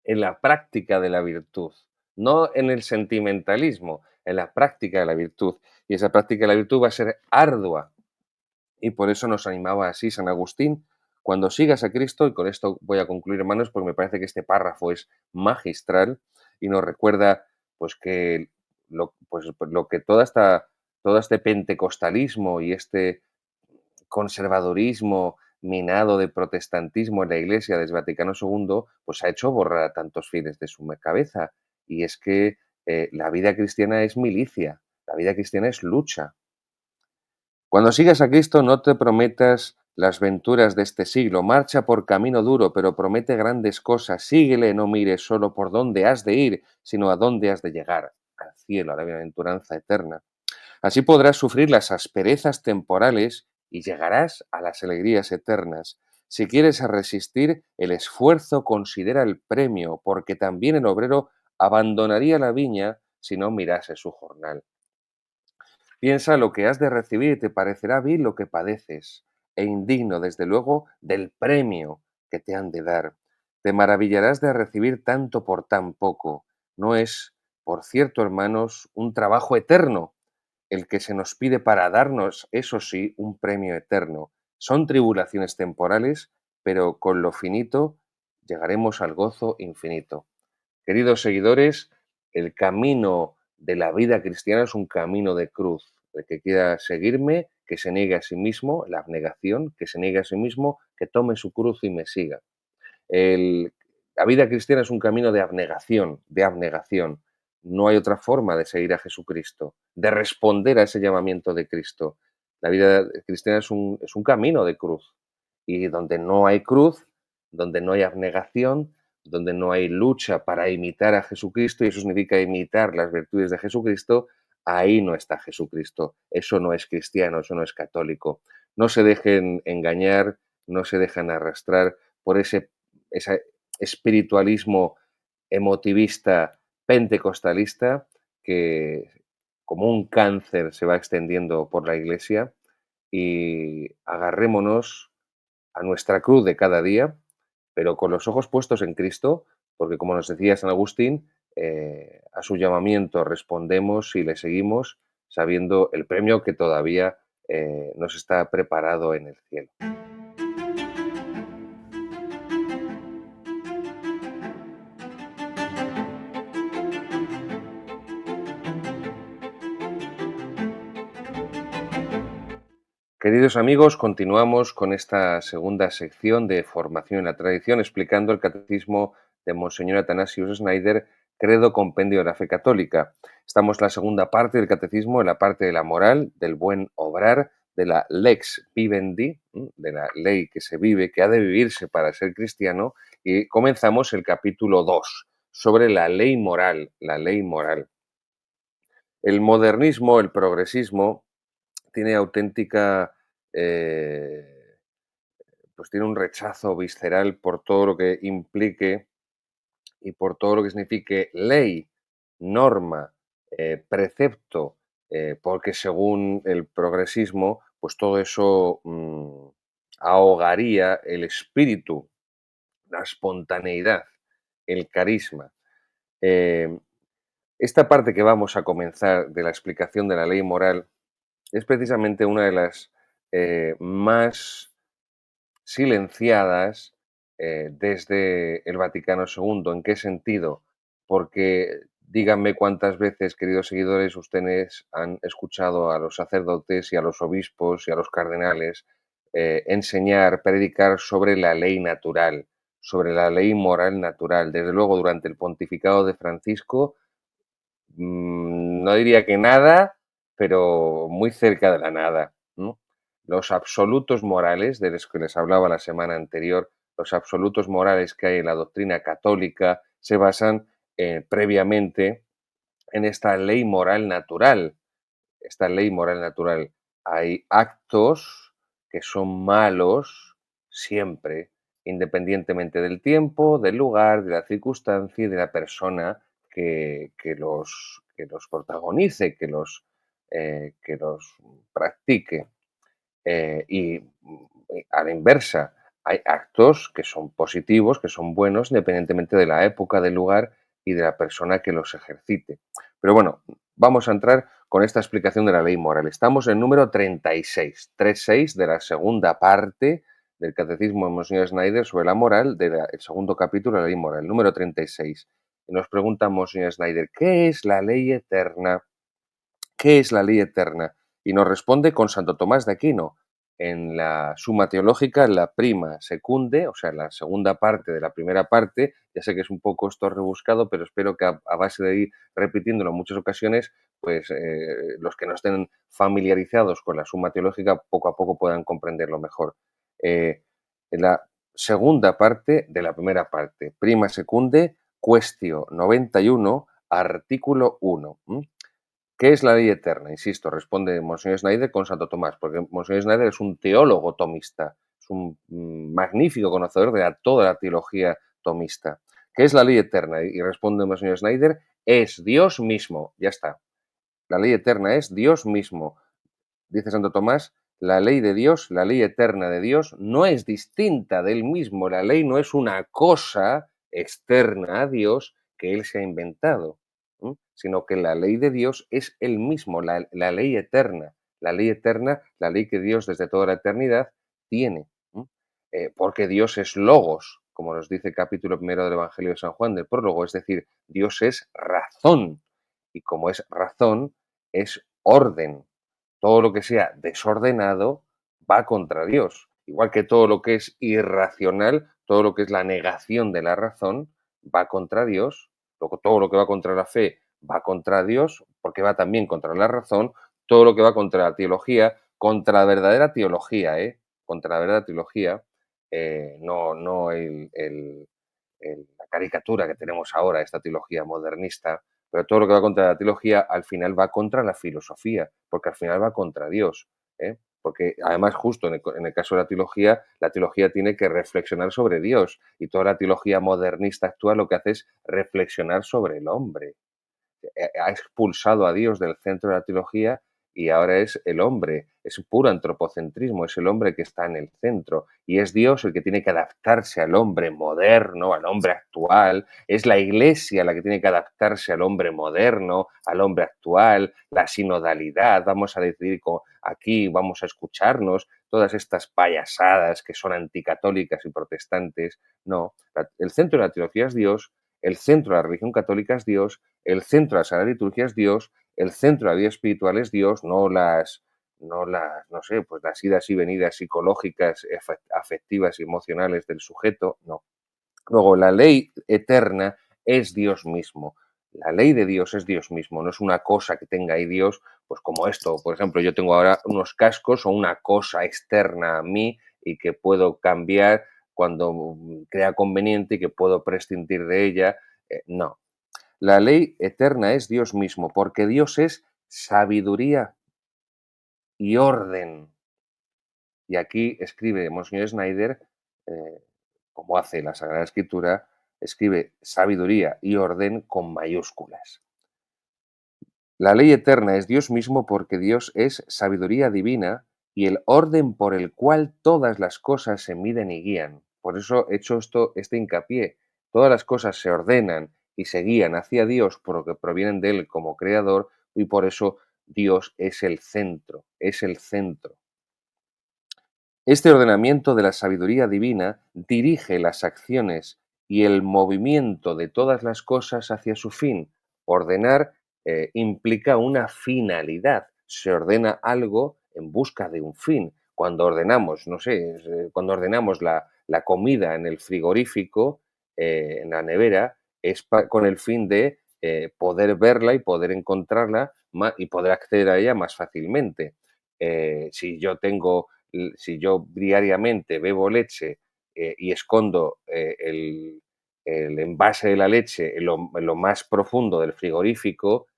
en la práctica de la virtud, no en el sentimentalismo, en la práctica de la virtud. Y esa práctica de la virtud va a ser ardua. Y por eso nos animaba así San Agustín: cuando sigas a Cristo, y con esto voy a concluir, hermanos, porque me parece que este párrafo es magistral y nos recuerda pues que lo que todo este pentecostalismo y este conservadurismo minado de protestantismo en la Iglesia desde Vaticano II, pues ha hecho borrar a tantos fieles de su cabeza. Y es que la vida cristiana es milicia, la vida cristiana es lucha. Cuando sigas a Cristo, no te prometas las venturas de este siglo. Marcha por camino duro, pero promete grandes cosas. Síguele, no mires solo por dónde has de ir, sino a dónde has de llegar, al cielo, a la bienaventuranza eterna. Así podrás sufrir las asperezas temporales y llegarás a las alegrías eternas. Si quieres resistir el esfuerzo, considera el premio, porque también el obrero abandonaría la viña si no mirase su jornal. Piensa lo que has de recibir y te parecerá vil lo que padeces, e indigno, desde luego, del premio que te han de dar. Te maravillarás de recibir tanto por tan poco. No es, por cierto, hermanos, un trabajo eterno el que se nos pide para darnos, eso sí, un premio eterno. Son tribulaciones temporales, pero con lo finito llegaremos al gozo infinito. Queridos seguidores, el camino de la vida cristiana es un camino de cruz. El que quiera seguirme, que se niegue a sí mismo, la abnegación, que se niegue a sí mismo, que tome su cruz y me siga. El- la vida cristiana es un camino de abnegación, de abnegación. No hay otra forma de seguir a Jesucristo, de responder a ese llamamiento de Cristo. La vida cristiana es un camino de cruz. Y donde no hay cruz, donde no hay abnegación, donde no hay lucha para imitar a Jesucristo, y eso significa imitar las virtudes de Jesucristo, ahí no está Jesucristo. Eso no es cristiano, eso no es católico. No se dejen engañar, no se dejan arrastrar por ese espiritualismo emotivista pentecostalista que, como un cáncer, se va extendiendo por la Iglesia, y agarrémonos a nuestra cruz de cada día, pero con los ojos puestos en Cristo, porque como nos decía San Agustín, a su llamamiento respondemos y le seguimos sabiendo el premio que todavía nos está preparado en el cielo. Queridos amigos, continuamos con esta segunda sección de formación en la tradición, explicando el catecismo de Monseñor Athanasius Schneider, Credo Compendio de la Fe Católica. Estamos en la segunda parte del catecismo, en la parte de la moral, del buen obrar, de la lex vivendi, de la ley que se vive, que ha de vivirse para ser cristiano, y comenzamos el capítulo 2 sobre la ley moral, la ley moral. El modernismo, el progresismo, tiene auténtica eh, pues tiene un rechazo visceral por todo lo que implique y por todo lo que signifique ley, norma, precepto, porque según el progresismo, pues todo eso ahogaría el espíritu, la espontaneidad, el carisma. Eh, esta parte que vamos a comenzar de la explicación de la ley moral es precisamente una de las más silenciadas desde el Vaticano II. ¿En qué sentido? Porque díganme cuántas veces, queridos seguidores, ustedes han escuchado a los sacerdotes y a los obispos y a los cardenales enseñar, predicar sobre la ley natural, sobre la ley moral natural. Desde luego, durante el pontificado de Francisco, no diría que nada, pero muy cerca de la nada, ¿no? Los absolutos morales, de los que les hablaba la semana anterior, los absolutos morales que hay en la doctrina católica se basan previamente en esta ley moral natural. Esta ley moral natural. Hay actos que son malos siempre, independientemente del tiempo, del lugar, de la circunstancia y de la persona que los protagonice, que los practique. A la inversa, hay actos que son positivos, que son buenos, independientemente de la época, del lugar y de la persona que los ejercite. Pero bueno, vamos a entrar con esta explicación de la ley moral. Estamos en número 36, 36 de la segunda parte del Catecismo de Monseñor Schneider sobre la moral, del segundo capítulo de la ley moral, número 36. Y nos pregunta Monseñor Schneider, ¿qué es la ley eterna? ¿Qué es la ley eterna? Y nos responde con Santo Tomás de Aquino. En la Suma Teológica, en la prima secunde, o sea, en la segunda parte de la primera parte, ya sé que es un poco esto rebuscado, pero espero que a base de ir repitiéndolo en muchas ocasiones, pues los que no estén familiarizados con la Suma Teológica poco a poco puedan comprenderlo mejor. En la segunda parte de la primera parte, prima secunde, cuestio 91, artículo 1. ¿Qué es la ley eterna? Insisto, responde Monseñor Schneider con Santo Tomás, porque Monseñor Schneider es un teólogo tomista, es un magnífico conocedor de toda la teología tomista. ¿Qué es la ley eterna? Y responde Monseñor Schneider, es Dios mismo, ya está. La ley eterna es Dios mismo. Dice Santo Tomás, la ley de Dios, la ley eterna de Dios, no es distinta del mismo. La ley no es una cosa externa a Dios que Él se ha inventado, sino que la ley de Dios es Él mismo, la ley eterna. La ley eterna, la ley que Dios desde toda la eternidad tiene. Porque Dios es logos, como nos dice el capítulo primero del Evangelio de San Juan, del prólogo, es decir, Dios es razón. Y como es razón, es orden. Todo lo que sea desordenado va contra Dios. Igual que todo lo que es irracional, todo lo que es la negación de la razón, va contra Dios. Luego, todo lo que va contra la fe va contra Dios, porque va también contra la razón. Todo lo que va contra la teología, contra la verdadera teología, contra la verdadera teología, no la caricatura que tenemos ahora, esta teología modernista, pero todo lo que va contra la teología al final va contra la filosofía, porque al final va contra Dios. Porque además justo en el caso de la teología tiene que reflexionar sobre Dios y toda la teología modernista actual lo que hace es reflexionar sobre el hombre. Ha expulsado a Dios del centro de la teología y ahora es el hombre, es puro antropocentrismo, es el hombre que está en el centro y es Dios el que tiene que adaptarse al hombre moderno, al hombre actual, es la iglesia la que tiene que adaptarse al hombre moderno, al hombre actual, la sinodalidad, vamos a decidir aquí, vamos a escucharnos, todas estas payasadas que son anticatólicas y protestantes, no, el centro de la teología es Dios, el centro de la religión católica es Dios, el centro de la Sagrada Liturgia es Dios, el centro de la vida espiritual es Dios, no sé, pues las idas y venidas psicológicas, afectivas y emocionales del sujeto, no. Luego, la ley eterna es Dios mismo. La ley de Dios es Dios mismo, no es una cosa que tenga ahí Dios, pues como esto, por ejemplo, yo tengo ahora unos cascos o una cosa externa a mí y que puedo cambiar cuando crea conveniente y que puedo prescindir de ella. No, la ley eterna es Dios mismo, porque Dios es sabiduría y orden. Y aquí escribe Monseñor Schneider, eh, como hace la Sagrada Escritura, escribe sabiduría y orden con mayúsculas. La ley eterna es Dios mismo porque Dios es sabiduría divina y el orden por el cual todas las cosas se miden y guían. Por eso he hecho este hincapié. Todas las cosas se ordenan y se guían hacia Dios porque provienen de Él como creador y por eso Dios es el centro, es el centro. Este ordenamiento de la sabiduría divina dirige las acciones y el movimiento de todas las cosas hacia su fin. Ordenar implica una finalidad. Se ordena algo en busca de un fin. Cuando ordenamos, no sé, cuando ordenamos la comida en el frigorífico, en la nevera, es con el fin de poder verla y poder encontrarla y poder acceder a ella más fácilmente. Si yo tengo si yo diariamente bebo leche y escondo el envase de la leche en lo más profundo del frigorífico,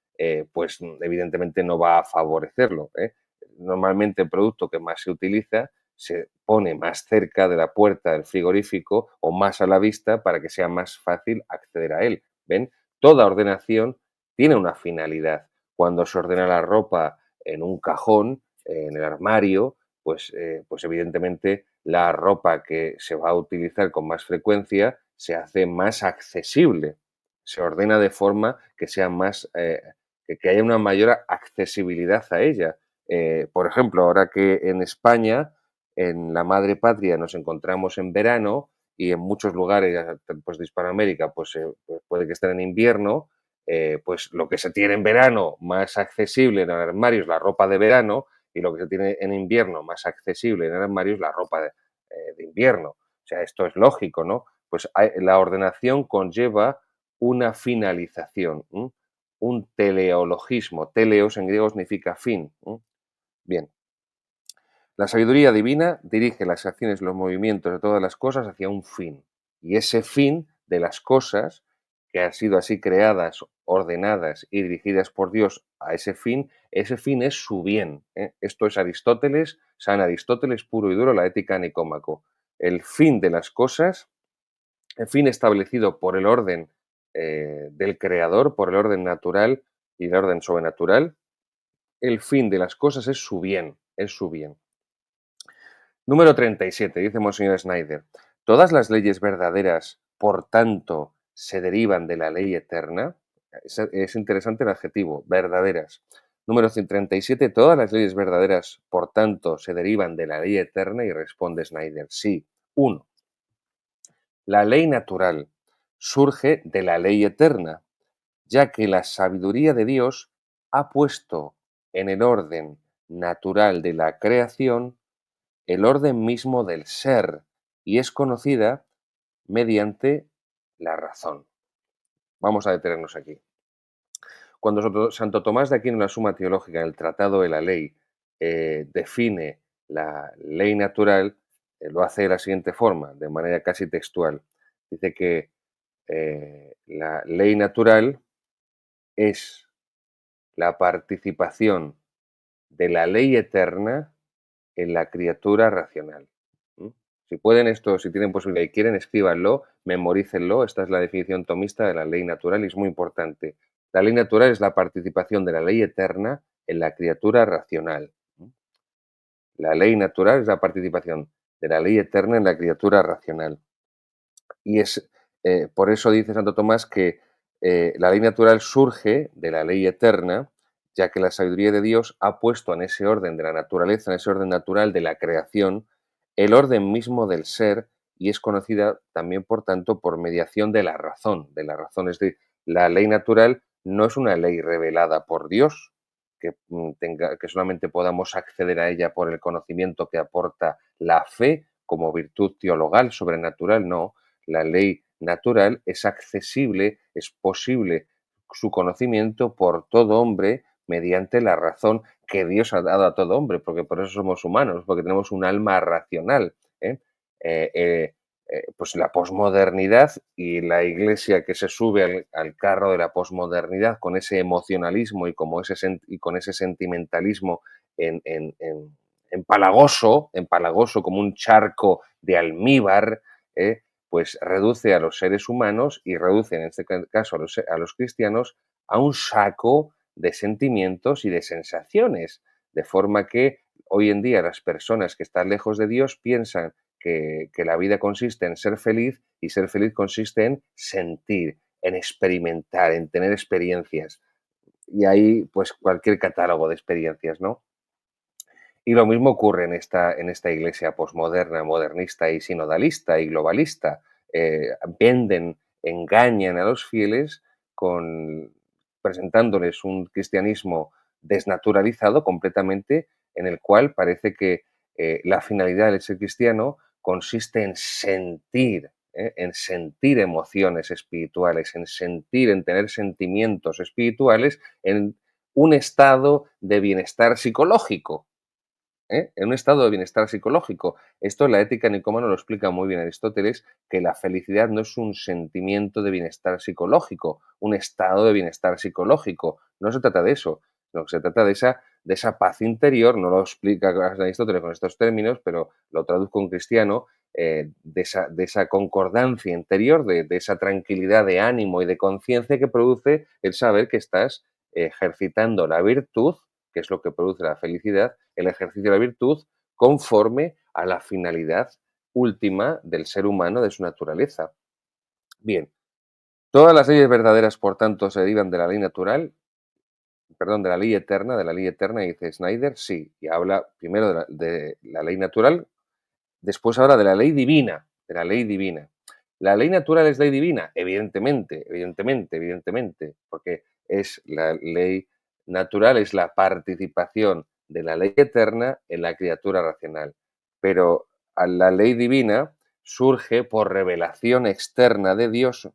pues evidentemente no va a favorecerlo, ¿eh? Normalmente el producto que más se utiliza se pone más cerca de la puerta del frigorífico o más a la vista para que sea más fácil acceder a él. ¿Ven? Toda ordenación tiene una finalidad. Cuando se ordena la ropa en un cajón, en el armario, pues evidentemente la ropa que se va a utilizar con más frecuencia se hace más accesible, se ordena de forma que sea más, que haya una mayor accesibilidad a ella. Por ejemplo, ahora que en España, en la madre patria, nos encontramos en verano y en muchos lugares pues, de Hispanoamérica pues puede que estén en invierno, pues lo que se tiene en verano más accesible en el armario es la ropa de verano y lo que se tiene en invierno más accesible en el armario es la ropa de invierno. O sea, esto es lógico, ¿no? Pues la ordenación conlleva una finalización, ¿m? Un teleologismo. Teleos en griego significa fin. ¿M? Bien, la sabiduría divina dirige las acciones y los movimientos de todas las cosas hacia un fin. Y ese fin de las cosas, que han sido así creadas, ordenadas y dirigidas por Dios a ese fin es su bien. ¿Eh? Esto es Aristóteles, San Aristóteles puro y duro, la ética nicómaco. El fin de las cosas, el fin establecido por el orden del creador, por el orden natural y el orden sobrenatural, el fin de las cosas es su bien, es su bien. Número 37, dice Monseñor Schneider. Todas las leyes verdaderas, por tanto, se derivan de la ley eterna. Es interesante el adjetivo, verdaderas. Número 37, todas las leyes verdaderas, por tanto, se derivan de la ley eterna y responde Schneider, sí. 1. La ley natural surge de la ley eterna, ya que la sabiduría de Dios ha puesto en el orden natural de la creación el orden mismo del ser y es conocida mediante la razón. Vamos a detenernos aquí. Cuando Santo Tomás de Aquino en la Suma Teológica, en el Tratado de la Ley, define la ley natural, lo hace de la siguiente forma, de manera casi textual. Dice que la ley natural es la participación de la ley eterna en la criatura racional. ¿M? Si pueden esto, si tienen posibilidad y quieren, escríbanlo, memorícenlo. Esta es la definición tomista de la ley natural y es muy importante. La ley natural es la participación de la ley eterna en la criatura racional. ¿M? La ley natural es la participación de la ley eterna en la criatura racional. Y es por eso dice Santo Tomás que la ley natural surge de la ley eterna, ya que la sabiduría de Dios ha puesto en ese orden de la naturaleza, en ese orden natural de la creación, el orden mismo del ser y es conocida también, por tanto, por mediación de la razón, de la razón. Es decir, la ley natural no es una ley revelada por Dios, que solamente podamos acceder a ella por el conocimiento que aporta la fe como virtud teologal, sobrenatural, no. La ley natural es accesible, es posible su conocimiento por todo hombre mediante la razón que Dios ha dado a todo hombre, porque por eso somos humanos, porque tenemos un alma racional. ¿Eh? Eh, eh, pues la posmodernidad y la iglesia que se sube al carro de la posmodernidad con ese emocionalismo y con ese sentimentalismo en empalagoso como un charco de almíbar, pues reduce a los seres humanos y reduce en este caso a los cristianos a un saco de sentimientos y de sensaciones, de forma que hoy en día las personas que están lejos de Dios piensan que la vida consiste en ser feliz y ser feliz consiste en sentir, en experimentar, en tener experiencias. Y ahí, pues cualquier catálogo de experiencias, ¿no? Y lo mismo ocurre en esta iglesia posmoderna, modernista y sinodalista y globalista. Venden, engañan a los fieles con presentándoles un cristianismo desnaturalizado completamente, en el cual parece que la finalidad de ser cristiano consiste en sentir emociones espirituales, en sentir, en tener sentimientos espirituales, en un estado de bienestar psicológico, en un estado de bienestar psicológico. Esto la ética nicómano lo explica muy bien Aristóteles, que la felicidad no es un sentimiento de bienestar psicológico, un estado de bienestar psicológico. No se trata de eso, sino que se trata de esa paz interior, no lo explica Aristóteles con estos términos, pero lo traduzco en cristiano, de esa concordancia interior, de esa tranquilidad de ánimo y de conciencia que produce el saber que estás ejercitando la virtud, que es lo que produce la felicidad, el ejercicio de la virtud conforme a la finalidad última del ser humano, de su naturaleza. Bien, todas las leyes verdaderas, por tanto, se derivan de la ley natural, perdón, de la ley eterna, dice Snyder, sí, y habla primero de la ley natural. Después ahora de la ley divina, de la ley divina. ¿La ley natural es ley divina? Evidentemente, evidentemente, evidentemente, porque es la ley natural, es la participación de la ley eterna en la criatura racional. Pero a la ley divina surge por revelación externa de Dios,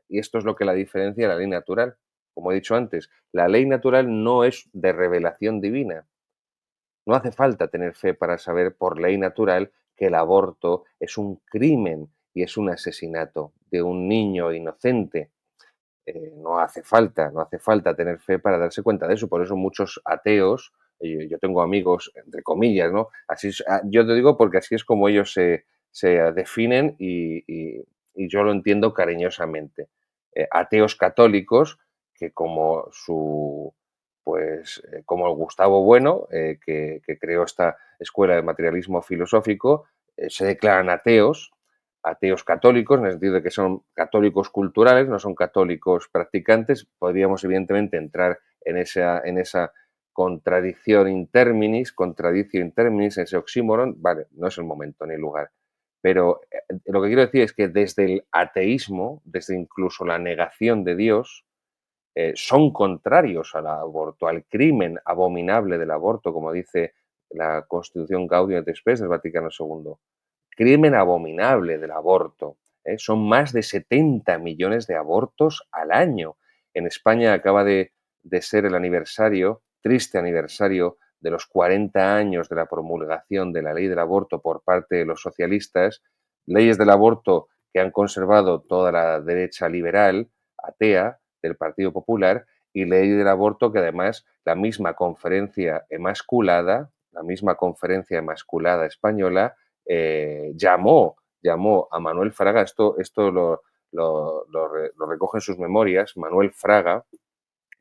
y esto es lo que la diferencia de la ley natural. Como he dicho antes, la ley natural no es de revelación divina, no hace falta tener fe para saber por ley natural que el aborto es un crimen y es un asesinato de un niño inocente. No hace falta tener fe para darse cuenta de eso. Por eso muchos ateos, yo tengo amigos, entre comillas, ¿no? Yo te digo porque así es como ellos se definen y yo lo entiendo cariñosamente. Ateos católicos que como como el Gustavo Bueno, que creó esta escuela de materialismo filosófico, se declaran ateos católicos, en el sentido de que son católicos culturales, no son católicos practicantes. Podríamos, evidentemente, entrar en esa contradicción in terminis, ese oxímoron. Vale, no es el momento ni el lugar. Pero lo que quiero decir es que desde el ateísmo, desde incluso la negación de Dios, son contrarios al aborto, al crimen abominable del aborto, como dice la Constitución Gaudium et Spes del Vaticano II. Crimen abominable del aborto. Son más de 70 millones de abortos al año. En España acaba de ser el aniversario, triste aniversario, de los 40 años de la promulgación de la ley del aborto por parte de los socialistas, leyes del aborto que han conservado toda la derecha liberal, atea, del Partido Popular, y ley del aborto que además la misma conferencia emasculada española, llamó a Manuel Fraga, esto lo recoge en sus memorias, Manuel Fraga,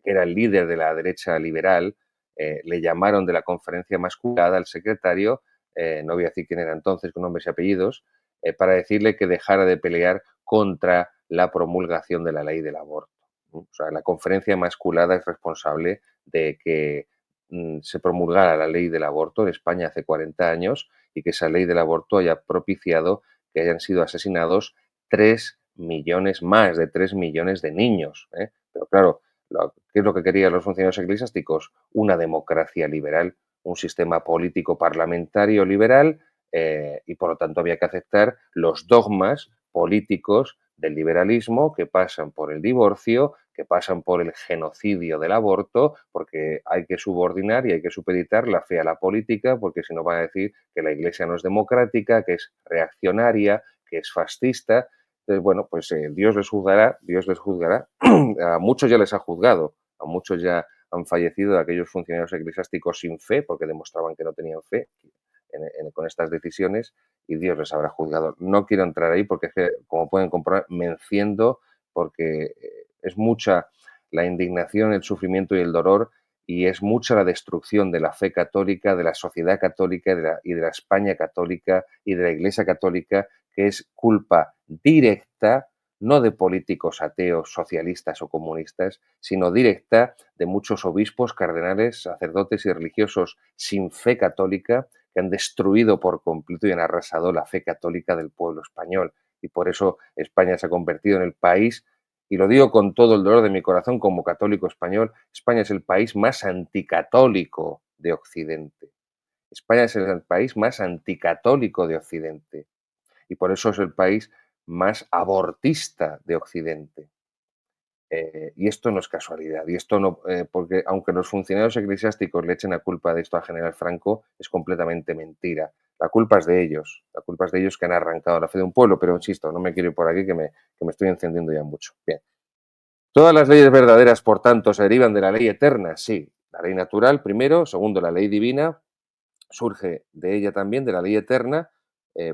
que era el líder de la derecha liberal, le llamaron de la conferencia emasculada al secretario, no voy a decir quién era entonces, con nombres y apellidos, para decirle que dejara de pelear contra la promulgación de la ley del aborto. O sea, la conferencia emasculada es responsable de que se promulgara la ley del aborto en España hace 40 años y que esa ley del aborto haya propiciado que hayan sido asesinados 3 millones, más de 3 millones de niños. Pero claro, ¿qué es lo que querían los funcionarios eclesiásticos? Una democracia liberal, un sistema político parlamentario liberal, y por lo tanto había que aceptar los dogmas políticos del liberalismo que pasan por el divorcio, que pasan por el genocidio del aborto, porque hay que subordinar y hay que supeditar la fe a la política, porque si no van a decir que la Iglesia no es democrática, que es reaccionaria, que es fascista. Entonces, bueno, pues Dios les juzgará, a muchos ya les ha juzgado, a muchos ya han fallecido de aquellos funcionarios eclesiásticos sin fe, porque demostraban que no tenían fe con estas decisiones, y Dios les habrá juzgado. No quiero entrar ahí porque, es que, como pueden comprobar, me enciendo porque es mucha la indignación, el sufrimiento y el dolor, y es mucha la destrucción de la fe católica, de la sociedad católica y de la España católica y de la Iglesia católica, que es culpa directa, no de políticos ateos, socialistas o comunistas, sino directa de muchos obispos, cardenales, sacerdotes y religiosos sin fe católica, que han destruido por completo y han arrasado la fe católica del pueblo español. Y por eso España se ha convertido en el país, y lo digo con todo el dolor de mi corazón como católico español, España es el país más anticatólico de Occidente. España es el país más anticatólico de Occidente. Y por eso es el país más abortista de Occidente. Y esto no es casualidad. Y esto no, porque aunque los funcionarios eclesiásticos le echen la culpa de esto a General Franco, es completamente mentira. La culpa es de ellos. La culpa es de ellos que han arrancado la fe de un pueblo. Pero insisto, no me quiero ir por aquí que me estoy encendiendo ya mucho. Bien. Todas las leyes verdaderas, por tanto, se derivan de la ley eterna. Sí. La ley natural, primero. Segundo, la ley divina surge de ella también, de la ley eterna,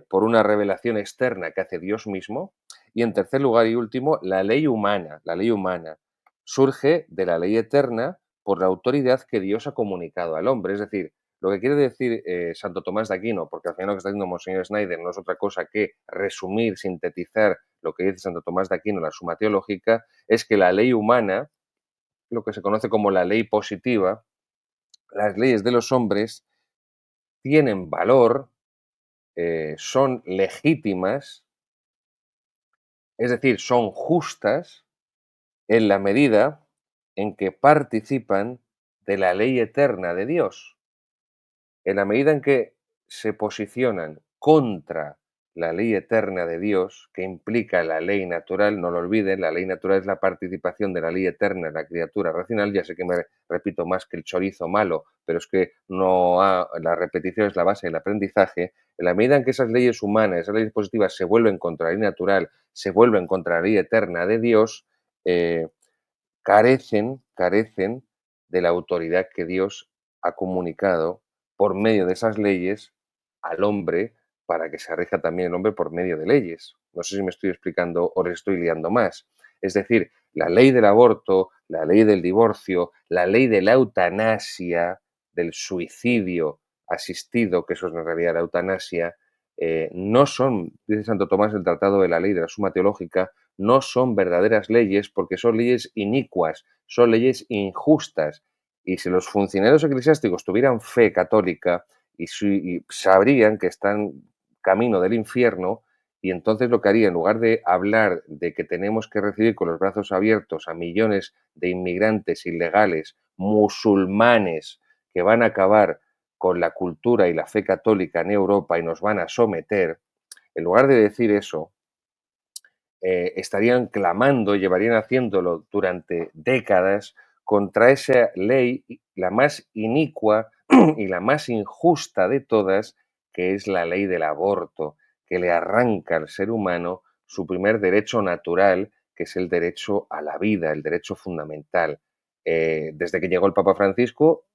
por una revelación externa que hace Dios mismo. Y en tercer lugar y último, la ley humana. La ley humana surge de la ley eterna por la autoridad que Dios ha comunicado al hombre. Es decir, lo que quiere decir Santo Tomás de Aquino, porque al final lo que está diciendo Monseñor Schneider no es otra cosa que resumir, sintetizar lo que dice Santo Tomás de Aquino, la Suma Teológica, es que la ley humana, lo que se conoce como la ley positiva, las leyes de los hombres, tienen valor, son legítimas, es decir, son justas en la medida en que participan de la ley eterna de Dios. En la medida en que se posicionan contra la ley eterna de Dios, que implica la ley natural, no lo olviden, la ley natural es la participación de la ley eterna en la criatura racional. Ya sé que me repito más que el chorizo malo, pero es que la repetición es la base del aprendizaje. En la medida en que esas leyes humanas, esas leyes positivas se vuelven contra la ley natural, se vuelven contra la ley eterna de Dios, eh, carecen de la autoridad que Dios ha comunicado por medio de esas leyes al hombre, para que se rija también el hombre por medio de leyes. No sé si me estoy explicando o les estoy liando más. Es decir, la ley del aborto, la ley del divorcio, la ley de la eutanasia, del suicidio asistido, que eso es en realidad la eutanasia, no son, dice Santo Tomás el Tratado de la Ley de la Suma Teológica, no son verdaderas leyes porque son leyes inicuas, son leyes injustas. Y si los funcionarios eclesiásticos tuvieran fe católica y sabrían que están camino del infierno, y entonces lo que haría, en lugar de hablar de que tenemos que recibir con los brazos abiertos a millones de inmigrantes ilegales, musulmanes, que van a acabar con la cultura y la fe católica en Europa y nos van a someter, en lugar de decir eso, estarían clamando, llevarían haciéndolo durante décadas contra esa ley, la más inicua y la más injusta de todas, que es la ley del aborto, que le arranca al ser humano su primer derecho natural, que es el derecho a la vida, el derecho fundamental. Desde que llegó el Papa Francisco,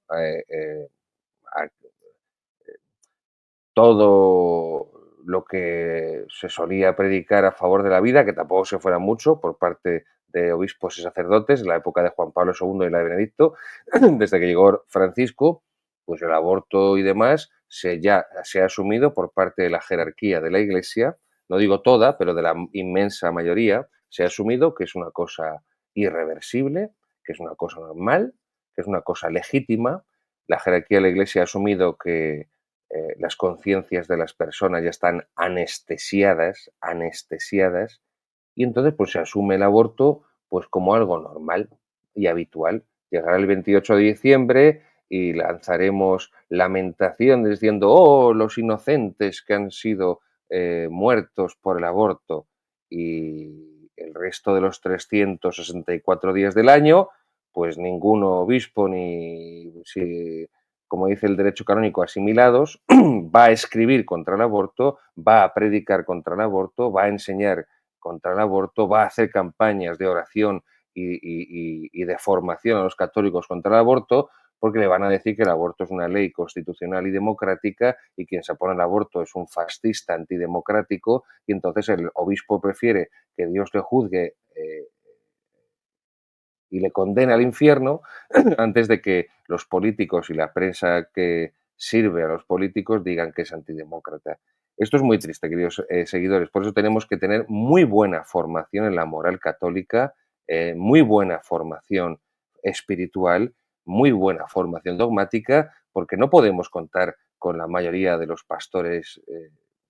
todo lo que se solía predicar a favor de la vida, que tampoco se fuera mucho por parte de obispos y sacerdotes en la época de Juan Pablo II y la de Benedicto, desde que llegó Francisco, pues el aborto y demás ya se ha asumido por parte de la jerarquía de la Iglesia, no digo toda, pero de la inmensa mayoría, se ha asumido que es una cosa irreversible, que es una cosa normal, que es una cosa legítima. La jerarquía de la Iglesia ha asumido que las conciencias de las personas ya están anestesiadas, y entonces pues se asume el aborto pues como algo normal y habitual. Llegará el 28 de diciembre y lanzaremos lamentaciones diciendo, oh, los inocentes que han sido muertos por el aborto, y el resto de los 364 días del año, pues ningún obispo ni, si, como dice el derecho canónico, asimilados, va a escribir contra el aborto, va a predicar contra el aborto, va a enseñar contra el aborto, va a hacer campañas de oración y de formación a los católicos contra el aborto, porque le van a decir que el aborto es una ley constitucional y democrática y quien se opone al aborto es un fascista antidemocrático y entonces el obispo prefiere que Dios le juzgue y le condene al infierno antes de que los políticos y la prensa que sirve a los políticos digan que es antidemócrata. Esto es muy triste, queridos seguidores. Por eso tenemos que tener muy buena formación en la moral católica, muy buena formación espiritual, muy buena formación dogmática, porque no podemos contar con la mayoría de los pastores,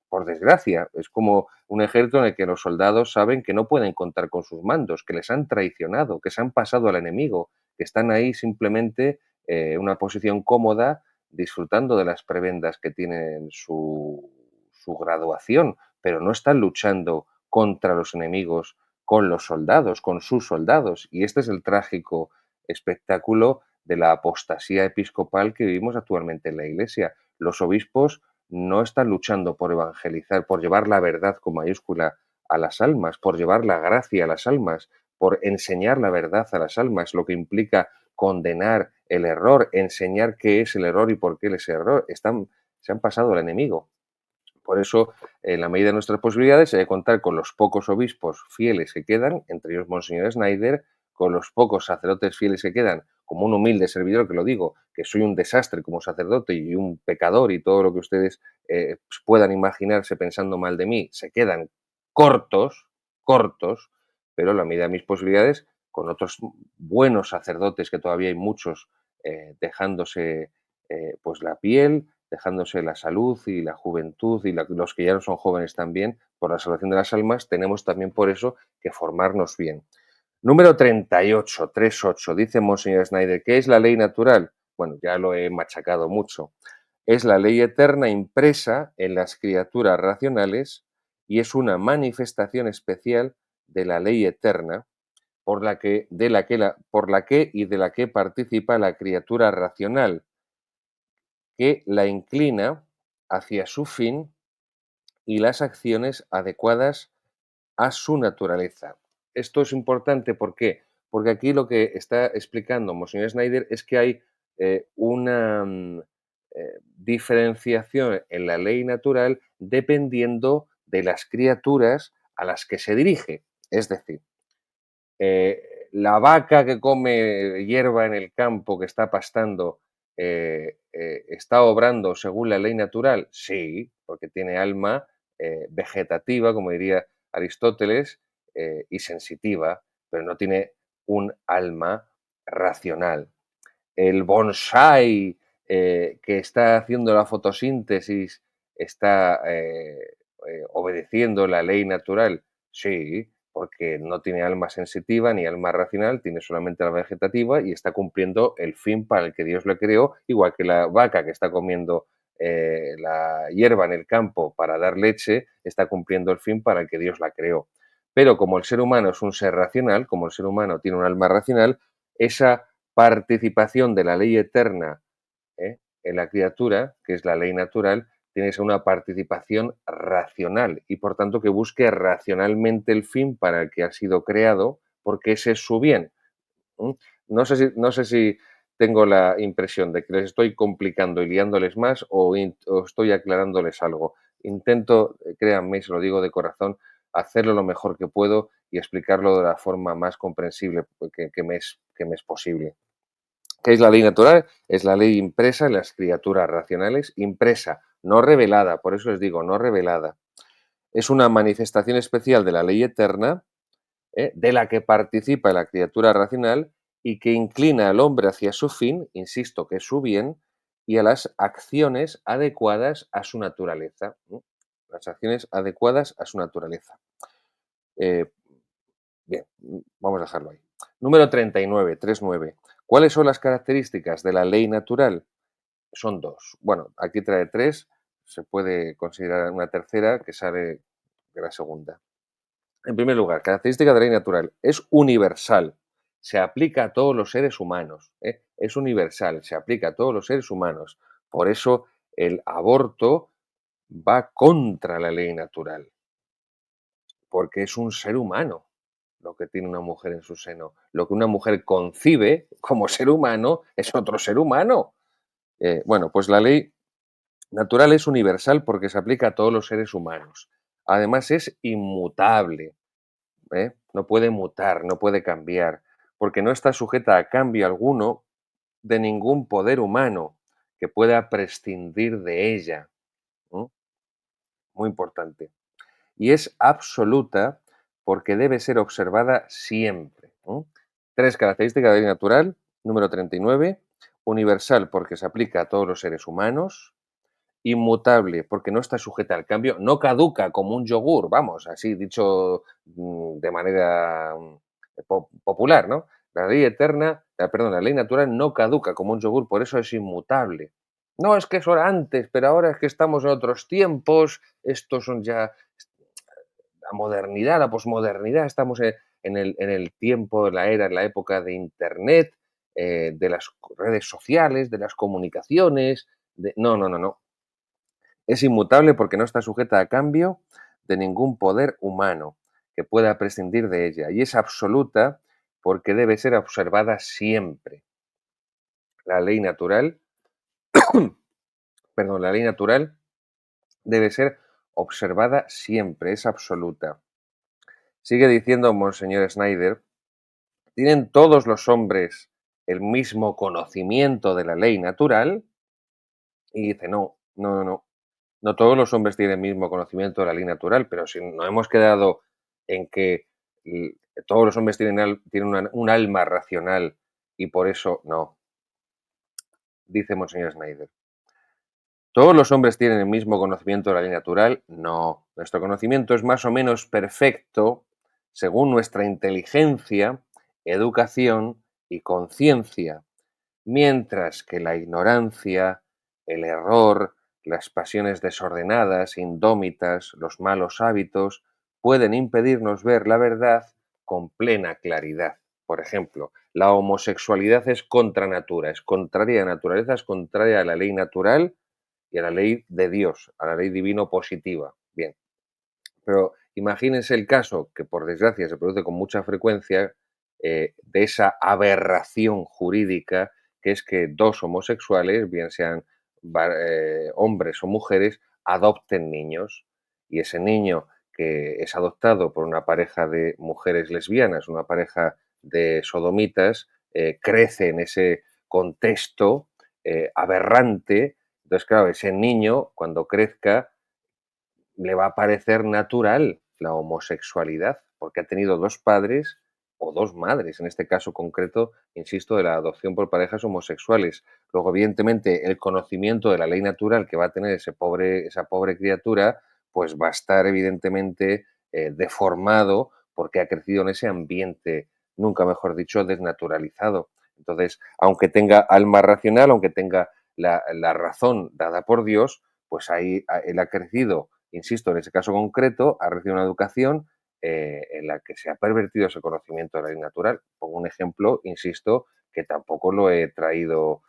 por desgracia. Es como un ejército en el que los soldados saben que no pueden contar con sus mandos, que les han traicionado, que se han pasado al enemigo, que están ahí simplemente en una posición cómoda, disfrutando de las prebendas que tienen su graduación, pero no están luchando contra los enemigos con los soldados, con sus soldados. Y este es el trágico espectáculo de la apostasía episcopal que vivimos actualmente en la Iglesia. Los obispos no están luchando por evangelizar, por llevar la verdad con mayúscula a las almas, por llevar la gracia a las almas, por enseñar la verdad a las almas, lo que implica condenar el error, enseñar qué es el error y por qué es el error. Se han pasado al enemigo. Por eso, en la medida de nuestras posibilidades, hay que contar con los pocos obispos fieles que quedan, entre ellos Monseñor Snyder, con los pocos sacerdotes fieles que quedan, como un humilde servidor que lo digo, que soy un desastre como sacerdote y un pecador y todo lo que ustedes puedan imaginarse pensando mal de mí, se quedan cortos, cortos, pero en la medida de mis posibilidades, con otros buenos sacerdotes, que todavía hay muchos dejándose pues la piel, dejándose la salud y la juventud y los que ya no son jóvenes también, por la salvación de las almas, tenemos también por eso que formarnos bien. Número 38, 38, dice Monseñor Snyder, ¿qué es la ley natural? Bueno, ya lo he machacado mucho. Es la ley eterna impresa en las criaturas racionales y es una manifestación especial de la ley eterna por la que y de la que participa la criatura racional, que la inclina hacia su fin y las acciones adecuadas a su naturaleza. Esto es importante, ¿por qué? Porque aquí lo que está explicando Monseñor Snyder es que hay una diferenciación en la ley natural dependiendo de las criaturas a las que se dirige. Es decir, la vaca que come hierba en el campo, que está pastando, ¿está obrando según la ley natural? Sí, porque tiene alma vegetativa, como diría Aristóteles, y sensitiva, pero no tiene un alma racional. El bonsái que está haciendo la fotosíntesis está obedeciendo la ley natural. Sí, porque no tiene alma sensitiva ni alma racional, tiene solamente la vegetativa y está cumpliendo el fin para el que Dios le creó, igual que la vaca que está comiendo la hierba en el campo para dar leche, está cumpliendo el fin para el que Dios la creó. Pero como el ser humano es un ser racional, como el ser humano tiene un alma racional, esa participación de la ley eterna en la criatura, que es la ley natural, tiene que ser una participación racional y por tanto que busque racionalmente el fin para el que ha sido creado, porque ese es su bien. ¿Mm? No sé si tengo la impresión de que les estoy complicando y liándoles más o estoy aclarándoles algo. Intento, créanme, y se lo digo de corazón, hacerlo lo mejor que puedo y explicarlo de la forma más comprensible que me es posible. ¿Qué es la ley natural? Es la ley impresa en las criaturas racionales, impresa, no revelada, por eso les digo, no revelada. Es una manifestación especial de la ley eterna, de la que participa la criatura racional y que inclina al hombre hacia su fin, insisto, que es su bien, y a las acciones adecuadas a su naturaleza. Las acciones adecuadas a su naturaleza. Eh, Bien, vamos a dejarlo ahí. Número 39, 39. ¿Cuáles son las características de la ley natural? Son dos. Bueno, aquí trae tres. Se puede considerar una tercera que sale de la segunda. En primer lugar, característica de la ley natural. Es universal. Se aplica a todos los seres humanos. Es universal. Se aplica a todos los seres humanos. Por eso el aborto va contra la ley natural. Porque es un ser humano. lo que tiene una mujer en su seno. Lo que una mujer concibe como ser humano es otro ser humano. Bueno, pues la ley natural es universal porque se aplica a todos los seres humanos. Además es inmutable, ¿eh? No puede mutar, no puede cambiar, porque no está sujeta a cambio alguno de ningún poder humano que pueda prescindir de ella. ¿No? Muy importante. Y es absoluta porque debe ser observada siempre. ¿No? Tres características de la ley natural. Número 39. Universal porque se aplica a todos los seres humanos. Inmutable porque no está sujeta al cambio. No caduca como un yogur, vamos, así dicho de manera popular, ¿no? La ley eterna, perdón, la ley natural no caduca como un yogur, por eso es inmutable. No, es que eso era antes, pero ahora es que estamos en otros tiempos, estos son ya la modernidad, la posmodernidad, estamos en el tiempo, en la era, en la época de Internet, de las redes sociales, de las comunicaciones. No, no, no, no. Es inmutable porque no está sujeta a cambio de ningún poder humano que pueda prescindir de ella. Y es absoluta porque debe ser observada siempre. La ley natural, perdón, la ley natural debe ser observada siempre, es absoluta. Sigue diciendo Monseñor Snyder, ¿tienen todos los hombres el mismo conocimiento de la ley natural? Y dice, no, no, no, no. No todos los hombres tienen el mismo conocimiento de la ley natural, pero si no hemos quedado en que todos los hombres tienen un alma racional y por eso no, dice Monseñor Snyder. ¿Todos los hombres tienen el mismo conocimiento de la ley natural? No. Nuestro conocimiento es más o menos perfecto según nuestra inteligencia, educación y conciencia, mientras que la ignorancia, el error, las pasiones desordenadas, indómitas, los malos hábitos, pueden impedirnos ver la verdad con plena claridad. Por ejemplo, la homosexualidad es contra natura, es contraria a la naturaleza, es contraria a la ley natural y a la ley de Dios, a la ley divino positiva. Bien, pero imagínense el caso, que por desgracia se produce con mucha frecuencia, de esa aberración jurídica, que es que dos homosexuales, bien sean hombres o mujeres, adopten niños. Y ese niño que es adoptado por una pareja de mujeres lesbianas, una pareja de sodomitas, crece en ese contexto aberrante. Entonces, claro, ese niño, cuando crezca, le va a parecer natural la homosexualidad, porque ha tenido dos padres o dos madres, en este caso concreto, insisto, de la adopción por parejas homosexuales. Luego, evidentemente, el conocimiento de la ley natural que va a tener esa pobre criatura, pues va a estar evidentemente deformado porque ha crecido en ese ambiente, nunca mejor dicho, desnaturalizado. Entonces, aunque tenga alma racional, aunque tenga la razón dada por Dios, pues ahí él ha crecido, insisto, en ese caso concreto, ha recibido una educación en la que se ha pervertido ese conocimiento de la ley natural. Pongo un ejemplo, insisto, que tampoco lo he traído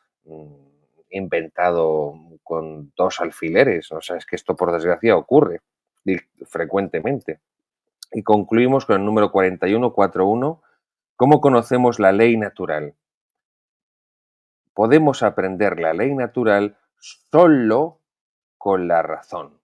inventado con dos alfileres. O sea, es que esto, por desgracia, ocurre frecuentemente. Y concluimos con el número 4141. ¿Cómo conocemos la ley natural? Podemos aprender la ley natural solo con la razón.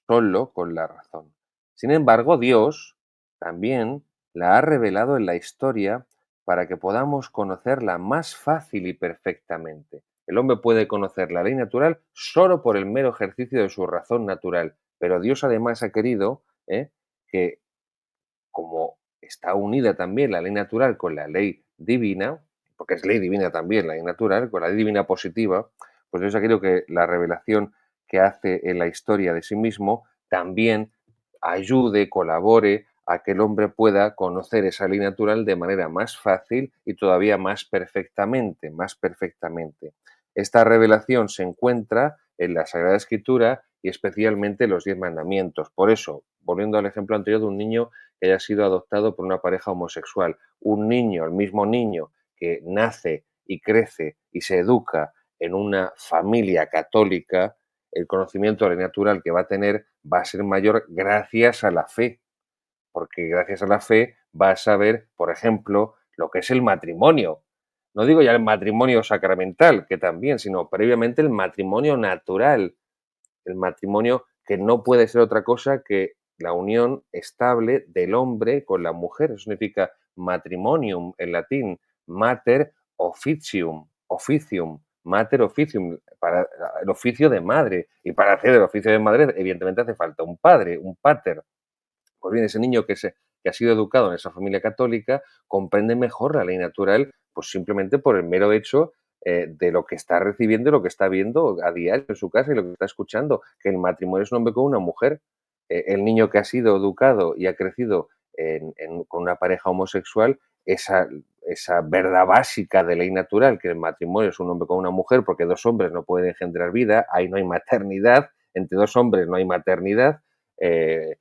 Solo con la razón. Sin embargo, Dios también la ha revelado en la historia para que podamos conocerla más fácil y perfectamente. El hombre puede conocer la ley natural solo por el mero ejercicio de su razón natural, pero Dios además ha querido que, como está unida también la ley natural con la ley divina, porque es ley divina también la ley natural, con la ley divina positiva, pues Dios ha querido que la revelación que hace en la historia de sí mismo también ayude, colabore a que el hombre pueda conocer esa ley natural de manera más fácil y todavía más perfectamente, más perfectamente. Esta revelación se encuentra en la Sagrada Escritura y especialmente en los 10 mandamientos. Por eso, volviendo al ejemplo anterior de un niño que haya sido adoptado por una pareja homosexual, un niño, el mismo niño que nace y crece y se educa en una familia católica, el conocimiento de la ley natural que va a tener va a ser mayor gracias a la fe, porque gracias a la fe va a saber, por ejemplo, lo que es el matrimonio. No digo ya el matrimonio sacramental, que también, sino previamente el matrimonio natural, el matrimonio que no puede ser otra cosa que la unión estable del hombre con la mujer. Eso significa matrimonium en latín, mater officium, para el oficio de madre. Y para hacer el oficio de madre, evidentemente hace falta un padre, un pater. Pues bien, ese niño que ha sido educado en esa familia católica comprende mejor la ley natural, pues simplemente por el mero hecho de lo que está recibiendo y lo que está viendo a diario en su casa y lo que está escuchando, que el matrimonio es un hombre con una mujer. El niño que ha sido educado y ha crecido con una pareja homosexual, esa verdad básica de ley natural, que el matrimonio es un hombre con una mujer, porque dos hombres no pueden engendrar vida, ahí no hay maternidad, entre dos hombres no hay maternidad, eh,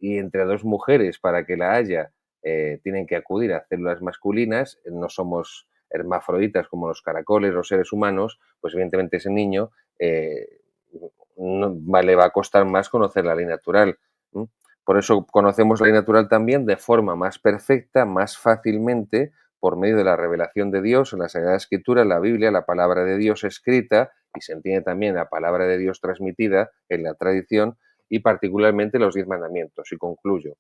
y entre dos mujeres, para que la haya, tienen que acudir a células masculinas, no somos hermafroditas como los caracoles, los seres humanos, pues evidentemente ese niño le va a costar más conocer la ley natural. ¿M? Por eso conocemos la ley natural también de forma más perfecta, más fácilmente, por medio de la revelación de Dios en la Sagrada Escritura, en la Biblia, la palabra de Dios escrita, y se entiende también la palabra de Dios transmitida en la tradición, y particularmente los 10 mandamientos. Y concluyo.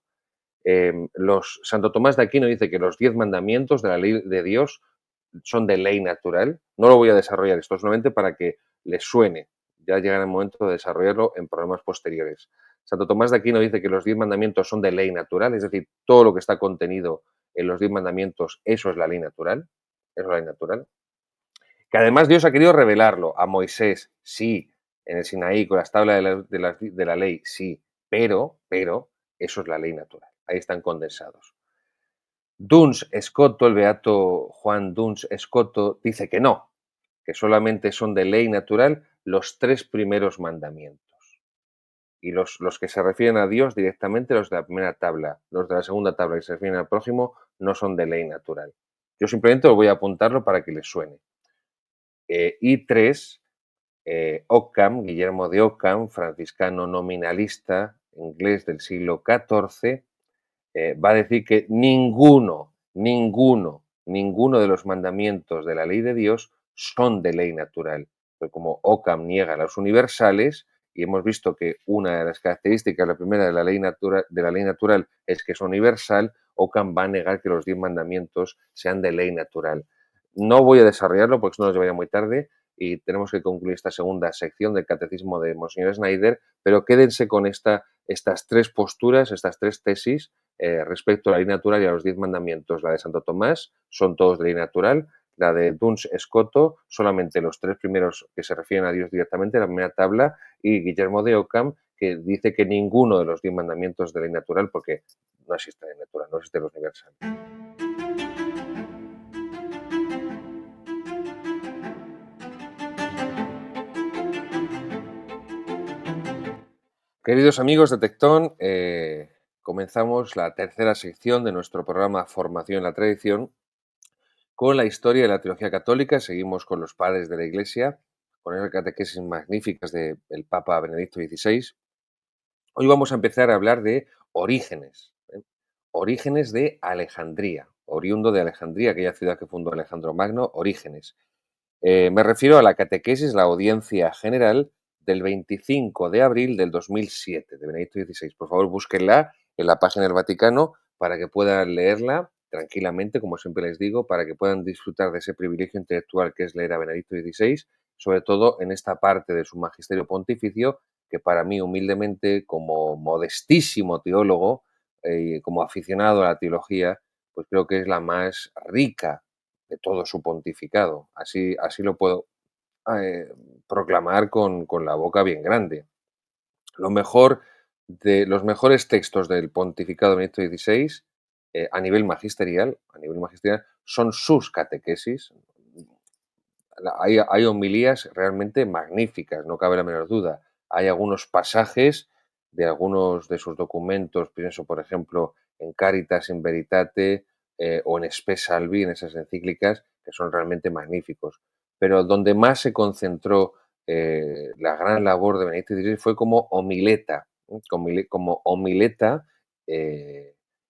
Santo Tomás de Aquino dice que los 10 mandamientos de la ley de Dios son de ley natural. No lo voy a desarrollar esto, solamente para que les suene. Ya llegará el momento de desarrollarlo en programas posteriores. Santo Tomás de Aquino dice que los 10 mandamientos son de ley natural, es decir, todo lo que está contenido en los 10 mandamientos, eso es la ley natural. Eso es la ley natural. Que además Dios ha querido revelarlo a Moisés, sí, en el Sinaí, con las tablas de la ley, sí, pero, eso es la ley natural. Ahí están condensados. Duns Scoto, el beato Juan Duns Scoto, dice que solamente son de ley natural los 3 primeros mandamientos. Y los que se refieren a Dios directamente, los de la primera tabla, los de la segunda tabla que se refieren al prójimo, no son de ley natural. Yo simplemente lo voy a apuntarlo para que les suene. Y 3, Occam, Guillermo de Occam, franciscano nominalista inglés del siglo XIV, va a decir que ninguno de los mandamientos de la ley de Dios son de ley natural. Pero como Occam niega los universales, y hemos visto que una de las características, la primera de la ley natural es que es universal, Occam va a negar que los 10 mandamientos sean de ley natural. No voy a desarrollarlo porque si no nos llevaría muy tarde y tenemos que concluir esta segunda sección del catecismo de Monseñor Schneider, pero quédense con estas 3 posturas, estas 3 tesis respecto a la ley natural y a los 10 mandamientos. La de Santo Tomás son todos de ley natural, la de Duns Scoto, solamente los 3 primeros que se refieren a Dios directamente, la primera tabla, y Guillermo de Occam, que dice que ninguno de los 10 mandamientos de ley natural, porque no existe ley natural, no existe el universal. Queridos amigos de Tectón, comenzamos la tercera sección de nuestro programa Formación en la Tradición con la historia de la teología católica. Seguimos con los padres de la Iglesia, con esas catequesis magníficas del Papa Benedicto XVI. Hoy vamos a empezar a hablar de Orígenes, Orígenes de Alejandría, oriundo de Alejandría, aquella ciudad que fundó Alejandro Magno, Orígenes. Me refiero a la catequesis, la audiencia general del 25 de abril del 2007, de Benedicto XVI. Por favor, búsquenla en la página del Vaticano para que puedan leerla tranquilamente, como siempre les digo, para que puedan disfrutar de ese privilegio intelectual que es leer a Benedicto XVI, sobre todo en esta parte de su magisterio pontificio, que para mí, humildemente, como modestísimo teólogo, como aficionado a la teología, pues creo que es la más rica de todo su pontificado. Así lo puedo eh, proclamar con la boca bien grande. Lo mejor los mejores textos del pontificado de Benedicto XVI a nivel magisterial, son sus catequesis. Hay homilías realmente magníficas, no cabe la menor duda. Hay algunos pasajes de algunos de sus documentos, pienso por ejemplo en Caritas in Veritate o en Spe Salvi, en esas encíclicas, que son realmente magníficos. Pero donde más se concentró la gran labor de Benedicto XVI fue como homileta, como homileta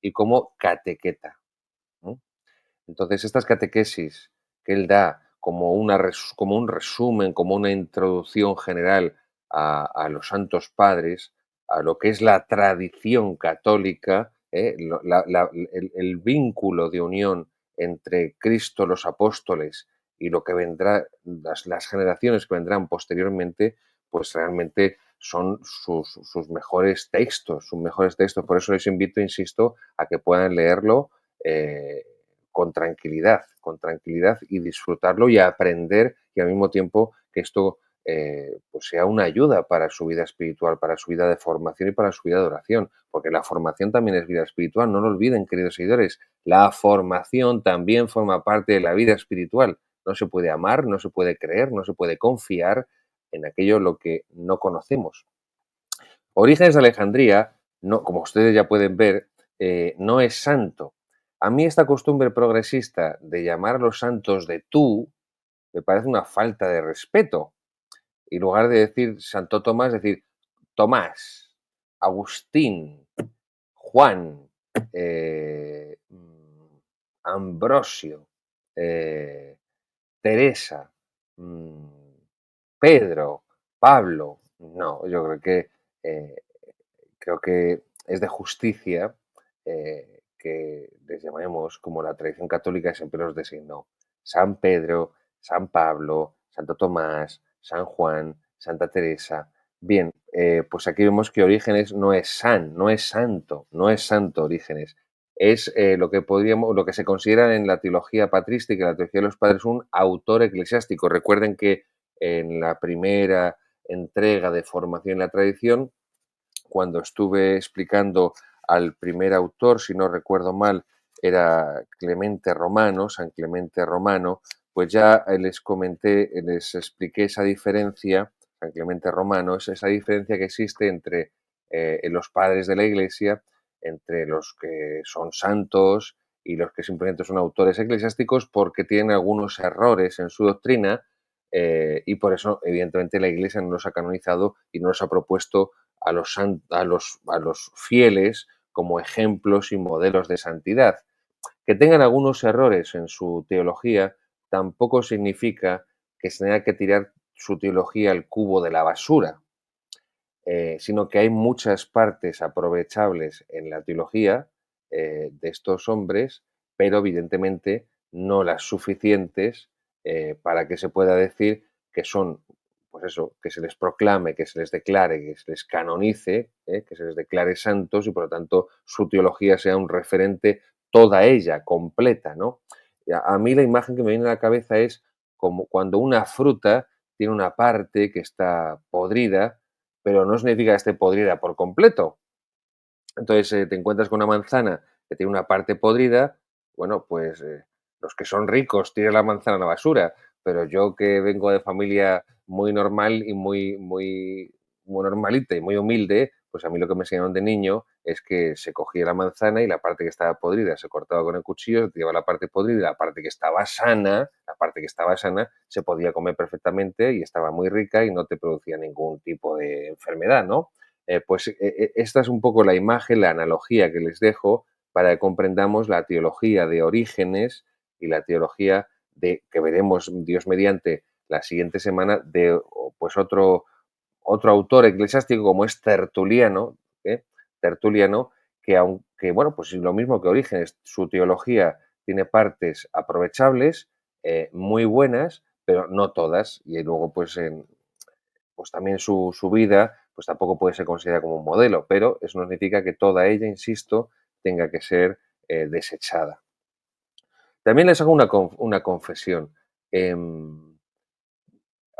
y como catequeta, ¿no? Entonces, estas catequesis que él da como, como un resumen, como una introducción general a los santos padres, a lo que es la tradición católica, el vínculo de unión entre Cristo, los apóstoles y lo que vendrá, las generaciones que vendrán posteriormente, pues realmente son sus mejores textos, sus mejores textos. Por eso les invito, insisto, a que puedan leerlo eh, con tranquilidad y disfrutarlo y aprender y al mismo tiempo que esto pues sea una ayuda para su vida espiritual, para su vida de formación y para su vida de oración, porque la formación también es vida espiritual, no lo olviden, queridos seguidores, la formación también forma parte de la vida espiritual. No se puede amar, no se puede creer, no se puede confiar en aquello lo que no conocemos. Orígenes de Alejandría, no, como ustedes ya pueden ver, no es santo. A mí esta costumbre progresista de llamar a los santos de tú me parece una falta de respeto. Y en lugar de decir Santo Tomás, decir Tomás, Agustín, Juan, Ambrosio, eh, Teresa, mm, Pedro, Pablo. No, yo eh, creo que es de justicia que les llamemos como la tradición católica siempre los designó. San Pedro, San Pablo, Santo Tomás, San Juan, Santa Teresa. Bien, pues aquí vemos que Orígenes no es no es santo, no es santo Orígenes. Es lo que se considera en la teología patrística, en la teología de los padres, un autor eclesiástico. Recuerden que en la primera entrega de formación en la tradición, cuando estuve explicando al primer autor, si no recuerdo mal, era Clemente Romano, San Clemente Romano, pues ya les comenté, les expliqué esa diferencia, San Clemente Romano, es esa diferencia que existe entre los padres de la Iglesia, entre los que son santos y los que simplemente son autores eclesiásticos, porque tienen algunos errores en su doctrina y por eso, evidentemente, la Iglesia no los ha canonizado y no los ha propuesto a los fieles como ejemplos y modelos de santidad. Que tengan algunos errores en su teología tampoco significa que se tenga que tirar su teología al cubo de la basura, sino que hay muchas partes aprovechables en la teología de estos hombres, pero evidentemente no las suficientes para que se pueda decir que son, pues eso, que se les proclame, que se les declare, que se les canonice, que se les declare santos y por lo tanto su teología sea un referente toda ella, completa, ¿no? A mí la imagen que me viene a la cabeza es como cuando una fruta tiene una parte que está podrida, pero no significa que esté podrida por completo. Entonces, te encuentras con una manzana que tiene una parte podrida, bueno, pues los que son ricos tiran la manzana a la basura, pero yo que vengo de familia muy normal y muy normalita y muy humilde, pues a mí lo que me enseñaron de niño es que se cogía la manzana y la parte que estaba podrida se cortaba con el cuchillo, se tiraba la parte podrida y la parte que estaba sana, la parte que estaba sana, se podía comer perfectamente y estaba muy rica y no te producía ningún tipo de enfermedad, ¿no? Esta es un poco la imagen, la analogía que les dejo para que comprendamos la teología de Orígenes y la teología de que veremos Dios mediante la siguiente semana de pues otro autor eclesiástico como es Tertuliano, ¿eh? Tertuliano, que aunque, bueno, pues es lo mismo que Orígenes, su teología tiene partes aprovechables, muy buenas, pero no todas. Y luego, pues también su vida, pues tampoco puede ser considerada como un modelo, pero eso no significa que toda ella, insisto, tenga que ser desechada. También les hago una confesión. Em,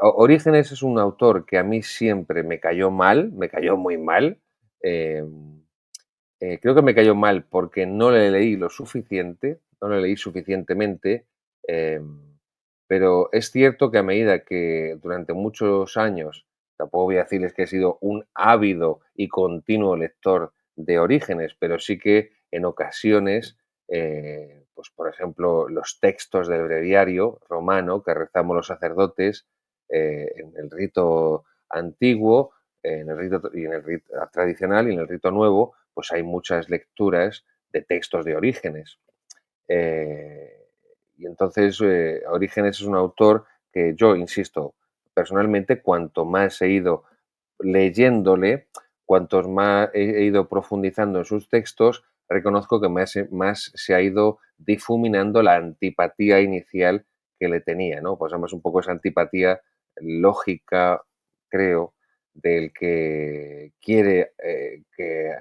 Orígenes es un autor que a mí siempre me cayó mal, me cayó muy mal. em, Creo que me cayó mal porque no le leí lo suficiente, no le leí suficientemente, em, pero es cierto que a medida que durante muchos años, tampoco voy a decirles que he sido un ávido y continuo lector de Orígenes, pero sí que en ocasiones, pues por ejemplo, los textos del breviario romano que rezamos los sacerdotes en el rito antiguo, en el rito tradicional y en el rito nuevo, pues hay muchas lecturas de textos de Orígenes. Eh, y entonces Orígenes es un autor que yo, insisto, personalmente, cuanto más he ido leyéndole, cuantos más he ido profundizando en sus textos, reconozco que más se ha ido difuminando la antipatía inicial que le tenía, ¿no? Pues además un poco esa antipatía lógica, creo, del que quiere que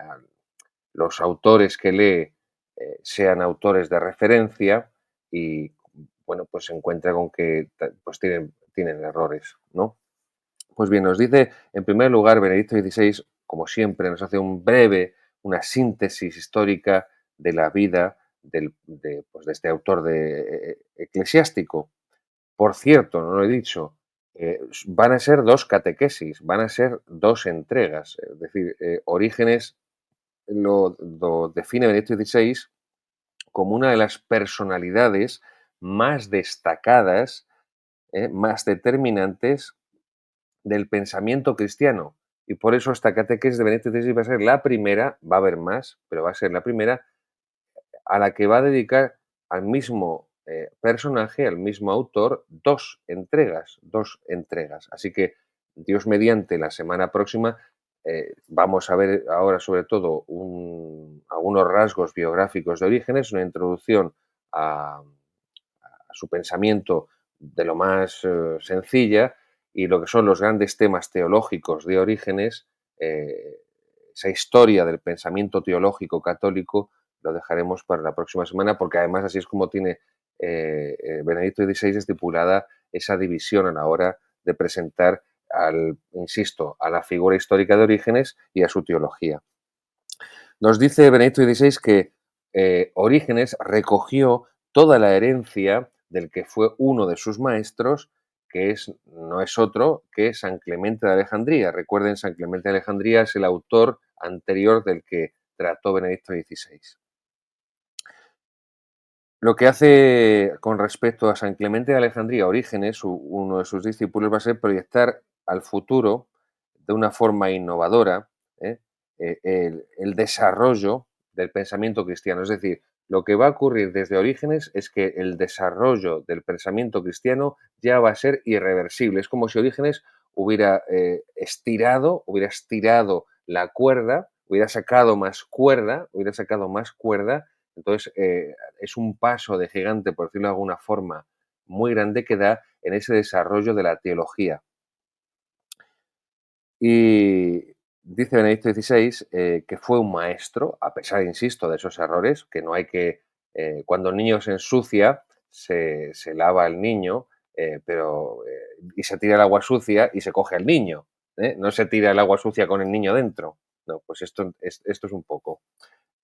los autores que lee sean autores de referencia y, bueno, pues se encuentra con que pues tienen errores, ¿no? Pues bien, nos dice, en primer lugar, Benedicto XVI, como siempre, nos hace una síntesis histórica de la vida pues, de este autor eclesiástico. Por cierto, no lo he dicho, van a ser dos catequesis, van a ser dos entregas. Es decir, Orígenes lo define Benedicto XVI como una de las personalidades más destacadas, más determinantes del pensamiento cristiano. Y por eso esta catequesis de Benedicto XVI va a ser la primera, va a haber más, pero va a ser la primera a la que va a dedicar al mismo personaje, al mismo autor, dos entregas. Así que Dios mediante la semana próxima vamos a ver ahora sobre todo algunos rasgos biográficos de Orígenes, una introducción a su pensamiento de lo más sencilla y lo que son los grandes temas teológicos de Orígenes, eh, esa historia del pensamiento teológico católico, lo dejaremos para la próxima semana, porque además así es como tiene Benedicto XVI estipulada esa división a la hora de presentar insisto, a la figura histórica de Orígenes y a su teología. Nos dice Benedicto XVI que Orígenes recogió toda la herencia del que fue uno de sus maestros, no es otro que San Clemente de Alejandría. Recuerden, San Clemente de Alejandría es el autor anterior del que trató Benedicto XVI. Lo que hace con respecto a San Clemente de Alejandría, Orígenes, uno de sus discípulos, va a ser proyectar al futuro de una forma innovadora ¿eh? El desarrollo del pensamiento cristiano. Es decir, lo que va a ocurrir desde Orígenes es que el desarrollo del pensamiento cristiano ya va a ser irreversible. Es como si Orígenes hubiera estirado la cuerda, hubiera sacado más cuerda. Entonces, es un paso de gigante, por decirlo de alguna forma, muy grande que da en ese desarrollo de la teología. Y dice Benedicto XVI que fue un maestro, a pesar, insisto, de esos errores, que no hay que, cuando el niño se ensucia, se lava al niño, y se tira el agua sucia y se coge al niño. No se tira el agua sucia con el niño dentro. No, pues esto es un poco.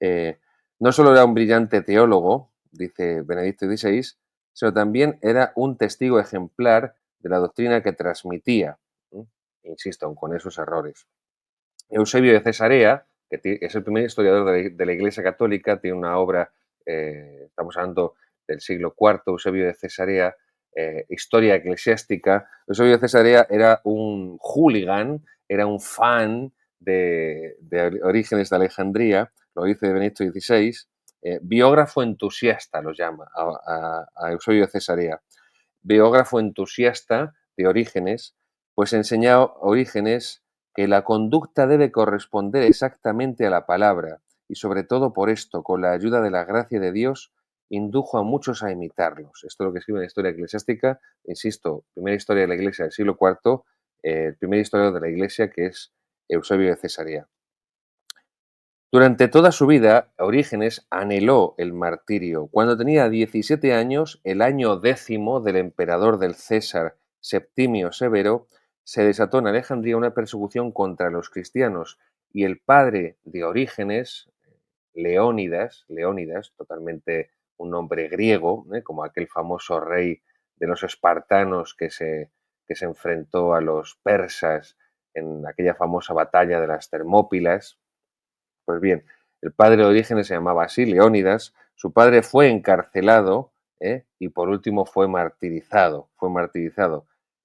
Eh, no solo era un brillante teólogo, dice Benedicto XVI, sino también era un testigo ejemplar de la doctrina que transmitía. ¿eh? Insisto, aun con esos errores. Eusebio de Cesarea, que es el primer historiador de la Iglesia Católica, tiene una obra, estamos hablando del siglo IV, Eusebio de Cesarea, Historia Eclesiástica. Eusebio de Cesarea era un hooligan, era un fan de Orígenes de Alejandría, lo dice Benedicto XVI, biógrafo entusiasta lo llama a Eusebio de Cesarea. Biógrafo entusiasta de Orígenes, pues enseñó a Orígenes que la conducta debe corresponder exactamente a la palabra y sobre todo por esto, con la ayuda de la gracia de Dios, indujo a muchos a imitarlos. Esto es lo que escribe en la historia eclesiástica, insisto, primera historia de la Iglesia del siglo IV, el primer historiador de la Iglesia que es Eusebio de Cesarea. Durante toda su vida, Orígenes anheló el martirio. Cuando tenía 17 años, el año 10º del emperador del César Septimio Severo, se desató en Alejandría una persecución contra los cristianos y el padre de Orígenes, Leónidas, totalmente un nombre griego, como aquel famoso rey de los espartanos que se enfrentó a los persas en aquella famosa batalla de las Termópilas. Pues bien, el padre de Orígenes se llamaba así, Leónidas. Su padre fue encarcelado y por último fue martirizado.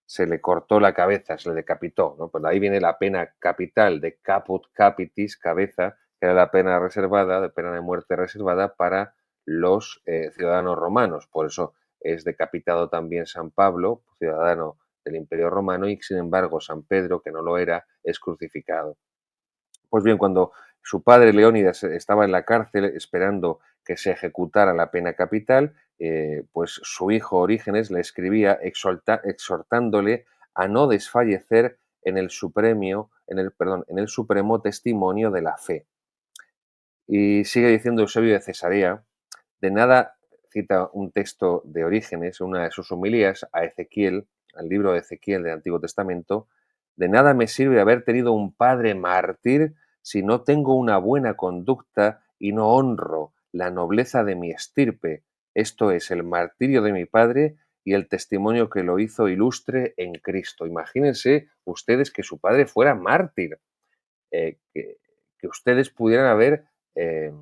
Se le cortó la cabeza, se le decapitó. ¿no? Pues de ahí viene la pena capital de caput capitis, cabeza, que era la pena reservada, de pena de muerte reservada para los ciudadanos romanos. Por eso es decapitado también San Pablo, ciudadano del Imperio Romano, y sin embargo San Pedro, que no lo era, es crucificado. Pues bien, cuando su padre Leónidas estaba en la cárcel esperando que se ejecutara la pena capital, pues su hijo Orígenes le escribía exhortándole a no desfallecer en el supremo testimonio de la fe. Y sigue diciendo Eusebio de Cesarea, de nada, cita un texto de Orígenes, una de sus homilías a Ezequiel, al libro de Ezequiel del Antiguo Testamento, de nada me sirve haber tenido un padre mártir si no tengo una buena conducta y no honro la nobleza de mi estirpe, esto es, el martirio de mi padre y el testimonio que lo hizo ilustre en Cristo. Imagínense ustedes que su padre fuera mártir, que ustedes pudieran haber eh,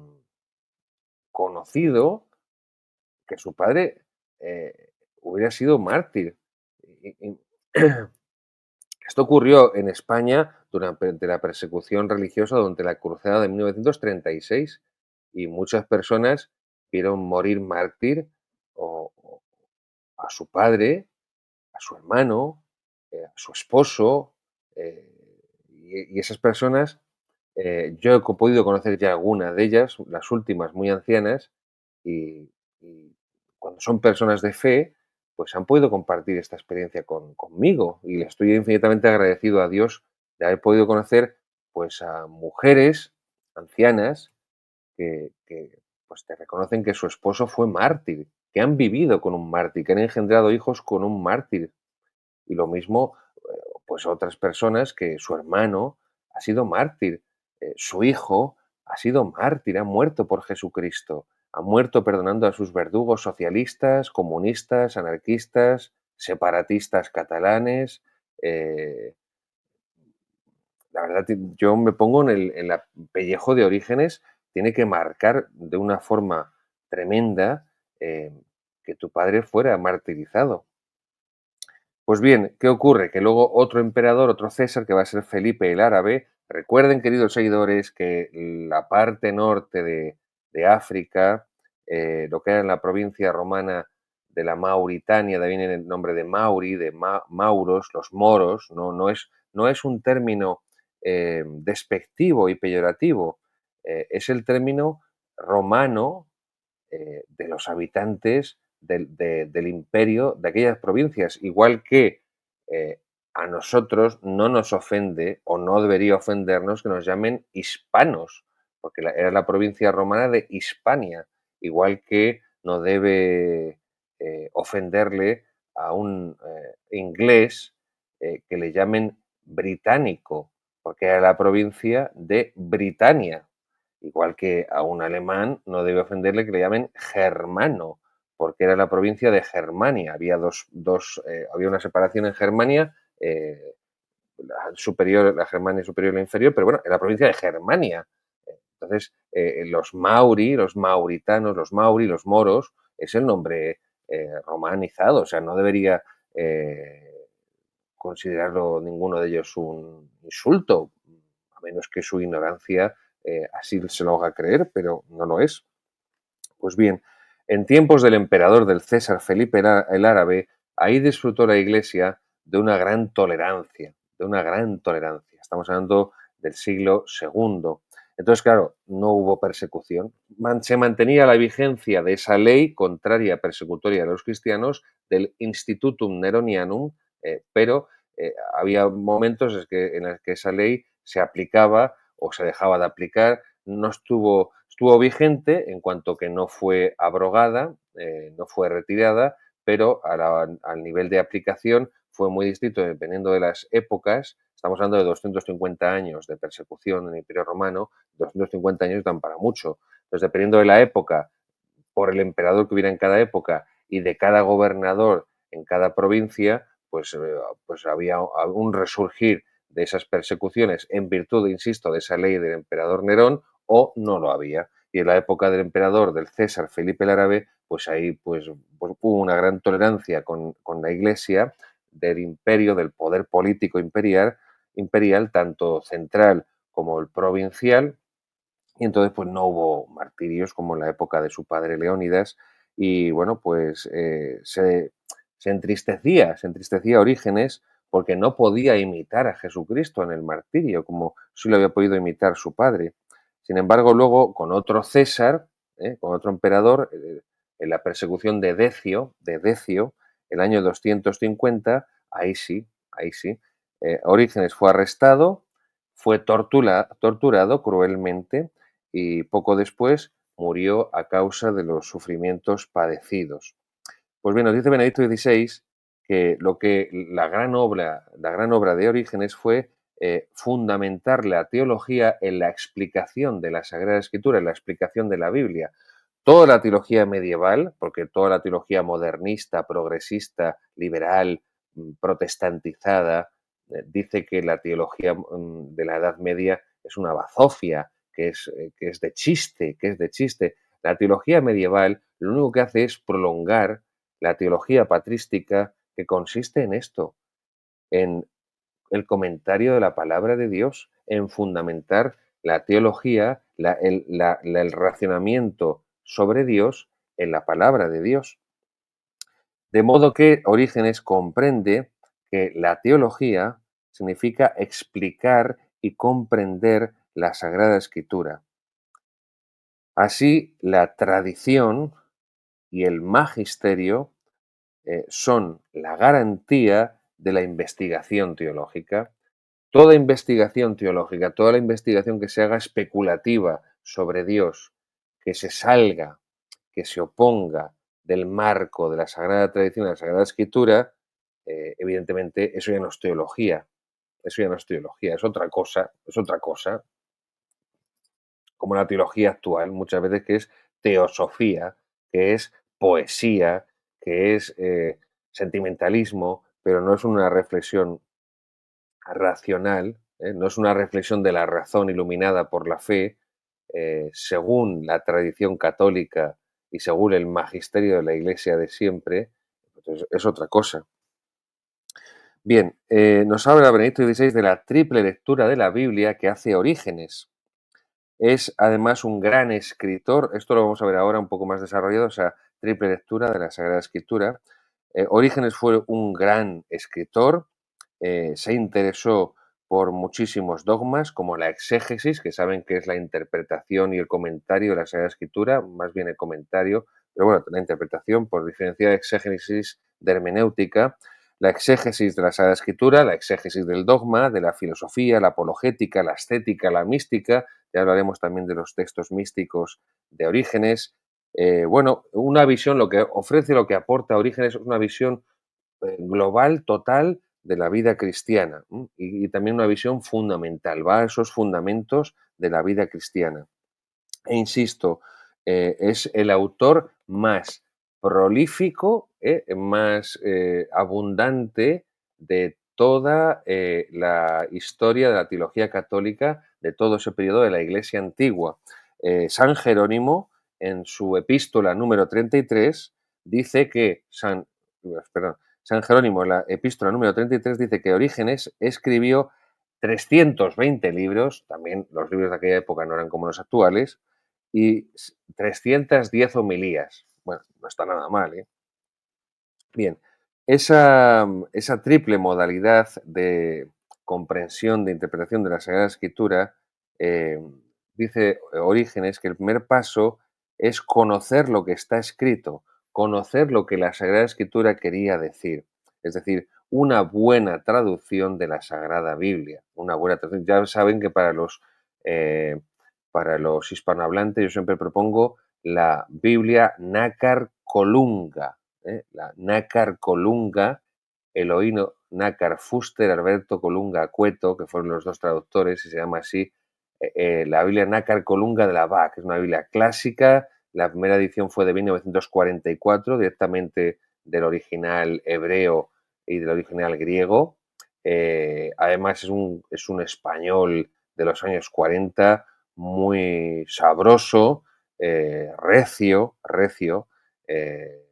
conocido que su padre hubiera sido mártir. Y esto ocurrió en España durante la persecución religiosa durante la Cruzada de 1936 y muchas personas vieron morir mártir o a su padre, a su hermano, a su esposo, y esas personas, yo he podido conocer ya algunas de ellas, las últimas muy ancianas, y cuando son personas de fe, pues han podido compartir esta experiencia conmigo y le estoy infinitamente agradecido a Dios de haber podido conocer pues a mujeres ancianas que pues te reconocen que su esposo fue mártir, que han vivido con un mártir, que han engendrado hijos con un mártir. Y lo mismo, pues otras personas que su hermano ha sido mártir, su hijo ha sido mártir, ha muerto por Jesucristo, ha muerto perdonando a sus verdugos socialistas, comunistas, anarquistas, separatistas catalanes. eh, la verdad, yo me pongo en el pellejo de Orígenes, tiene que marcar de una forma tremenda eh, que tu padre fuera martirizado. Pues bien, ¿qué ocurre? Que luego otro emperador, otro César, que va a ser Felipe el Árabe, recuerden, queridos seguidores, que la parte norte de África, lo que era en la provincia romana de la Mauritania, de ahí viene el nombre de Mauri, de Mauros, los moros, no es un término despectivo y peyorativo, es el término romano de los habitantes del imperio de aquellas provincias, igual que a nosotros no nos ofende o no debería ofendernos que nos llamen hispanos, porque era la provincia romana de Hispania, igual que no debe ofenderle a un inglés que le llamen británico, porque era la provincia de Britania. Igual que a un alemán no debe ofenderle que le llamen germano, porque era la provincia de Germania. Había una separación en Germania, la Germania superior y la inferior, pero bueno, era la provincia de Germania. Entonces, los mauri, los mauritanos, los mauri, los moros, es el nombre romanizado, o sea, no debería considerarlo ninguno de ellos un insulto, a menos que su ignorancia así se lo haga creer, pero no lo es. Pues bien, en tiempos del emperador del César Felipe el Árabe, ahí disfrutó la Iglesia de una gran tolerancia, de una gran tolerancia. Estamos hablando del siglo segundo. Entonces, claro, no hubo persecución. Se mantenía la vigencia de esa ley contraria persecutoria de los cristianos, del Institutum Neronianum, pero había momentos en los que esa ley se aplicaba o se dejaba de aplicar, no estuvo vigente en cuanto que no fue abrogada, no fue retirada, pero al nivel de aplicación fue muy distinto dependiendo de las épocas. Estamos hablando de 250 años de persecución en el Imperio Romano, 250 años dan para mucho. Entonces, dependiendo de la época, por el emperador que hubiera en cada época y de cada gobernador en cada provincia, pues había un resurgir de esas persecuciones en virtud, insisto, de esa ley del emperador Nerón, o no lo había. Y en la época del emperador, del César Felipe el Árabe, pues ahí pues hubo una gran tolerancia con la Iglesia, del imperio, del poder político imperial, tanto central como el provincial, y entonces pues no hubo martirios como en la época de su padre Leónidas y bueno, pues se entristecía Orígenes porque no podía imitar a Jesucristo en el martirio como sí lo había podido imitar su padre. Sin embargo, luego con otro César, con otro emperador, en la persecución de Decio, el año 250, ahí sí, Orígenes fue arrestado, fue torturado cruelmente y poco después murió a causa de los sufrimientos padecidos. Pues bien, nos dice Benedicto XVI que la gran obra de Orígenes fue fundamentar la teología en la explicación de la Sagrada Escritura, en la explicación de la Biblia. Toda la teología medieval, porque toda la teología modernista, progresista, liberal, protestantizada, dice que la teología de la Edad Media es una bazofia, que es de chiste, que es de chiste. La teología medieval lo único que hace es prolongar la teología patrística, que consiste en esto, en el comentario de la palabra de Dios, en fundamentar la teología, el racionamiento sobre Dios en la palabra de Dios. De modo que Orígenes comprende que la teología significa explicar y comprender la Sagrada Escritura. Así, la tradición y el magisterio son la garantía de la investigación teológica. Toda investigación teológica, toda la investigación que se haga especulativa sobre Dios, que se salga, que se oponga del marco de la Sagrada Tradición, de la Sagrada Escritura, evidentemente eso ya no es teología, eso ya no es teología, es otra cosa, como la teología actual, muchas veces que es teosofía, que es poesía, que es sentimentalismo, pero no es una reflexión racional, no es una reflexión de la razón iluminada por la fe, según la tradición católica y según el magisterio de la Iglesia de siempre, pues es otra cosa. Bien, nos habla Benedicto XVI de la triple lectura de la Biblia que hace Orígenes. Es además un gran escritor, esto lo vamos a ver ahora un poco más desarrollado, esa triple lectura de la Sagrada Escritura. Orígenes fue un gran escritor, se interesó por muchísimos dogmas, como la exégesis, que saben que es la interpretación y el comentario de la Sagrada Escritura, más bien el comentario, pero bueno, la interpretación, por diferencia de exégesis de hermenéutica, la exégesis de la Sagrada Escritura, la exégesis del dogma, de la filosofía, la apologética, la estética, la mística, ya hablaremos también de los textos místicos de Orígenes. Bueno, una visión, lo que ofrece, lo que aporta Orígenes es una visión global, total de la vida cristiana y también una visión fundamental, va a esos fundamentos de la vida cristiana. E insisto, es el autor más prolífico, más abundante de toda la historia de la teología católica de todo ese periodo de la Iglesia antigua. San Jerónimo, en su epístola número 33, dice que San Jerónimo, en la epístola número 33, dice que Orígenes escribió 320 libros, también los libros de aquella época no eran como los actuales, y 310 homilías. Bueno, no está nada mal, ¿eh? Bien, esa triple modalidad de comprensión, de interpretación de la Sagrada Escritura, eh, dice Orígenes que el primer paso es conocer lo que está escrito, conocer lo que la Sagrada Escritura quería decir. Es decir, una buena traducción de la Sagrada Biblia. Una buena traducción. Ya saben que para los hispanohablantes yo siempre propongo la Biblia Nácar Colunga, la Nácar Colunga, Eloíno Nácar Fuster, Alberto Colunga Cueto, que fueron los dos traductores, y se llama así, la Biblia Nácar Colunga de la BA, que es una Biblia clásica. La primera edición fue de 1944, directamente del original hebreo y del original griego. Además, es un español de los años 40, muy sabroso, recio. eh,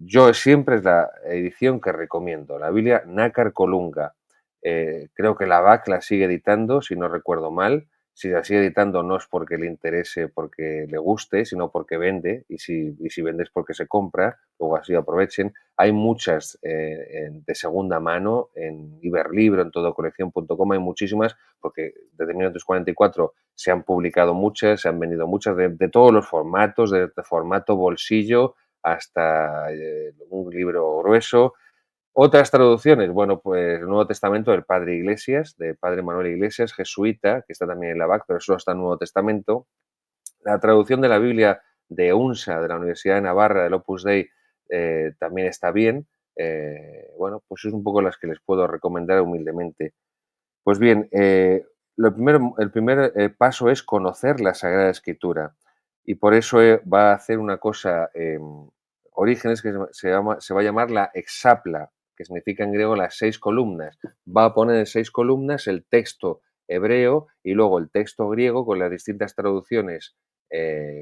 yo siempre es la edición que recomiendo, la Biblia Nácar Colunga. Creo que la BAC la sigue editando, si no recuerdo mal, Si la sigue editando no es porque le interese, porque le guste, sino porque vende, y si vende es porque se compra, luego así aprovechen. Hay muchas de segunda mano en Iberlibro, en todocolección.com, hay muchísimas, porque desde 1944 se han publicado muchas, se han vendido muchas, de todos los formatos, desde formato bolsillo hasta un libro grueso. Otras traducciones, bueno, pues el Nuevo Testamento del Padre Iglesias, del Padre Manuel Iglesias, jesuita, que está también en la BAC, pero solo está en el Nuevo Testamento. La traducción de la Biblia de UNSA, de la Universidad de Navarra, del Opus Dei, también está bien. Bueno, pues es un poco las que les puedo recomendar humildemente. Pues bien, el primer paso es conocer la Sagrada Escritura, y por eso va a hacer una cosa Orígenes que se va a llamar la Exapla, que significa en griego las 6 columnas. Va a poner en 6 columnas el texto hebreo y luego el texto griego con las distintas traducciones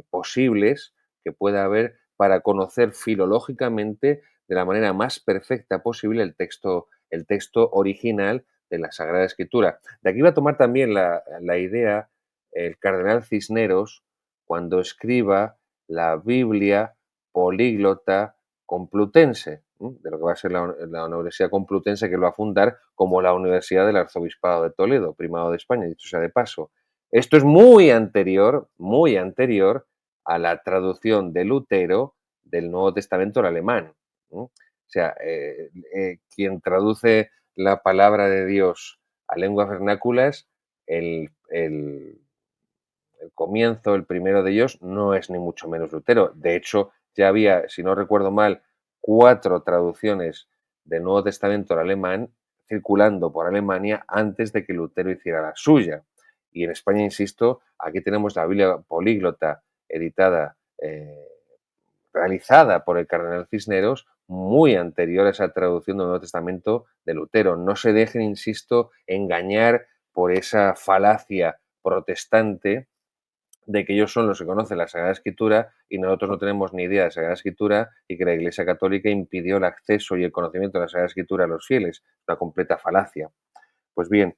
posibles que pueda haber para conocer filológicamente de la manera más perfecta posible el texto original de la Sagrada Escritura. De aquí va a tomar también la idea el cardenal Cisneros cuando escriba la Biblia políglota complutense, de lo que va a ser la Universidad Complutense, que lo va a fundar como la Universidad del Arzobispado de Toledo, primado de España, dicho sea de paso. Esto es muy anterior a la traducción de Lutero del Nuevo Testamento al alemán. O sea, quien traduce la palabra de Dios a lenguas vernáculas, el comienzo, el primero de ellos, no es ni mucho menos Lutero. De hecho, ya había, si no recuerdo mal, 4 traducciones del Nuevo Testamento al alemán circulando por Alemania antes de que Lutero hiciera la suya. Y en España, insisto, aquí tenemos la Biblia políglota editada, realizada por el cardenal Cisneros, muy anterior a esa traducción del Nuevo Testamento de Lutero. No se dejen, insisto, engañar por esa falacia protestante de que ellos son los que conocen la Sagrada Escritura y nosotros no tenemos ni idea de Sagrada Escritura, y que la Iglesia Católica impidió el acceso y el conocimiento de la Sagrada Escritura a los fieles. Una completa falacia. Pues bien,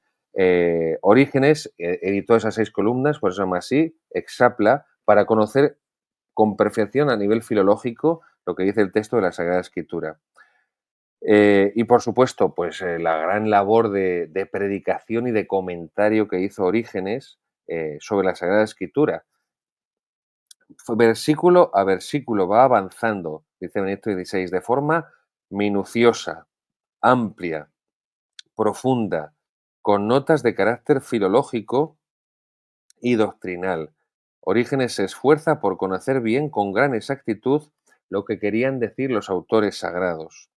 Orígenes editó esas 6 columnas, por eso se llama así, Exapla, para conocer con perfección a nivel filológico lo que dice el texto de la Sagrada Escritura. Y por supuesto, pues la gran labor de predicación y de comentario que hizo Orígenes sobre la Sagrada Escritura. Versículo a versículo va avanzando, dice Benedicto XVI, de forma minuciosa, amplia, profunda, con notas de carácter filológico y doctrinal. Orígenes se esfuerza por conocer bien con gran exactitud lo que querían decir los autores sagrados.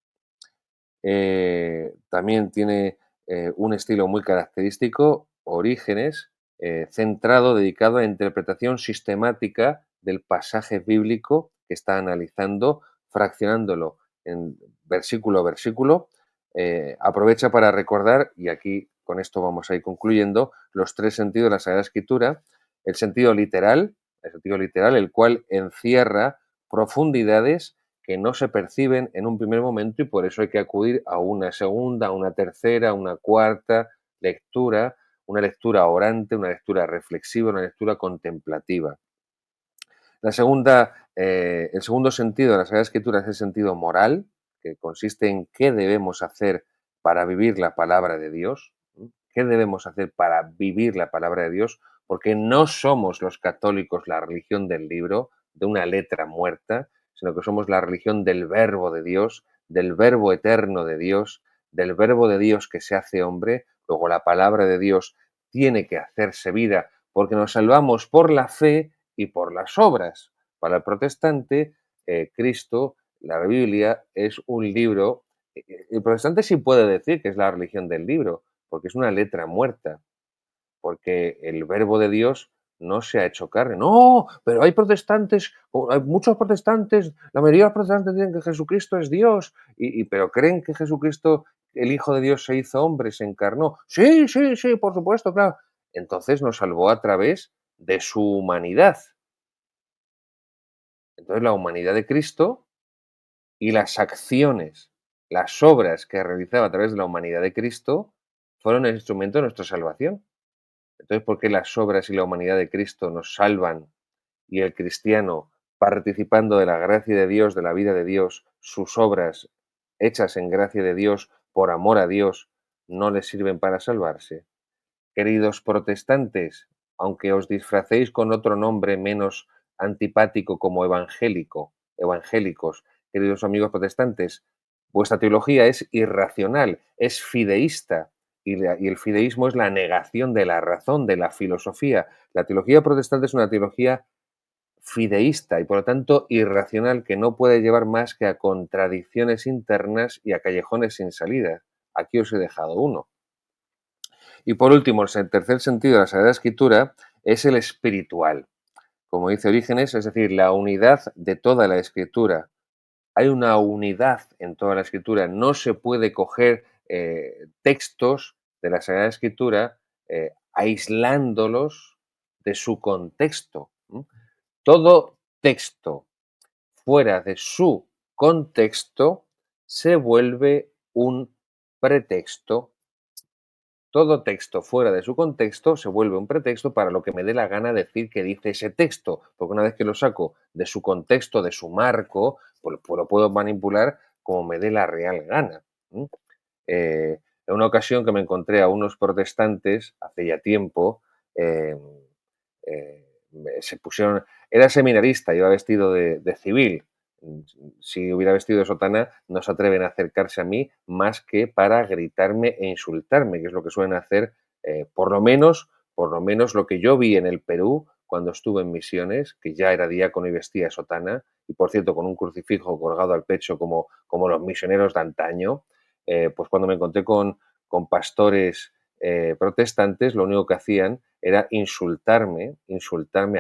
También tiene un estilo muy característico, Orígenes, centrado, dedicado a la interpretación sistemática del pasaje bíblico que está analizando, fraccionándolo en versículo a versículo. Aprovecha para recordar, y aquí con esto vamos a ir concluyendo, los 3 sentidos de la Sagrada Escritura: el sentido literal, el cual encierra profundidades que no se perciben en un primer momento, y por eso hay que acudir a una segunda, a una tercera, a una cuarta lectura, una lectura orante, una lectura reflexiva, una lectura contemplativa. El segundo sentido de la Sagrada Escritura es el sentido moral, que consiste en qué debemos hacer para vivir la palabra de Dios. ¿Qué debemos hacer para vivir la palabra de Dios? Porque no somos los católicos la religión del libro, de una letra muerta, sino que somos la religión del verbo de Dios, del verbo eterno de Dios, del verbo de Dios que se hace hombre. Luego la palabra de Dios tiene que hacerse vida, porque nos salvamos por la fe y por las obras. Para el protestante, Cristo, la Biblia, es un libro. El protestante sí puede decir que es la religión del libro, porque es una letra muerta, porque el verbo de Dios no se ha hecho carne. No, pero hay protestantes, hay muchos protestantes, la mayoría de los protestantes dicen que Jesucristo es Dios, pero creen que Jesucristo, el Hijo de Dios, se hizo hombre, se encarnó. Sí, sí, sí, por supuesto, claro. Entonces nos salvó a través de su humanidad. Entonces la humanidad de Cristo y las acciones, las obras que realizaba a través de la humanidad de Cristo fueron el instrumento de nuestra salvación. Entonces, ¿por qué las obras y la humanidad de Cristo nos salvan y el cristiano, participando de la gracia de Dios, de la vida de Dios, sus obras hechas en gracia de Dios, por amor a Dios, no les sirven para salvarse? Queridos protestantes, aunque os disfracéis con otro nombre menos antipático como evangélicos, queridos amigos protestantes, vuestra teología es irracional, es fideísta, y el fideísmo es la negación de la razón, de la filosofía. La teología protestante es una teología fideísta y por lo tanto irracional, que no puede llevar más que a contradicciones internas y a callejones sin salida. Aquí os he dejado uno. Y por último, el tercer sentido de la Sagrada Escritura es el espiritual. Como dice Orígenes, es decir, la unidad de toda la Escritura. Hay una unidad en toda la Escritura. No se puede coger textos de la Sagrada Escritura aislándolos de su contexto. Todo texto fuera de su contexto se vuelve un pretexto. Todo texto fuera de su contexto se vuelve un pretexto para lo que me dé la gana decir que dice ese texto, porque una vez que lo saco de su contexto, de su marco, pues lo puedo manipular como me dé la real gana. En una ocasión que me encontré a unos protestantes, hace ya tiempo, eh, se pusieron, era seminarista, iba vestido de civil. Si hubiera vestido de sotana, no se atreven a acercarse a mí más que para gritarme e insultarme, que es lo que suelen hacer, por lo menos lo que yo vi en el Perú cuando estuve en misiones, que ya era diácono y vestía sotana, y por cierto con un crucifijo colgado al pecho como los misioneros de antaño. Pues cuando me encontré con pastores protestantes, lo único que hacían era insultarme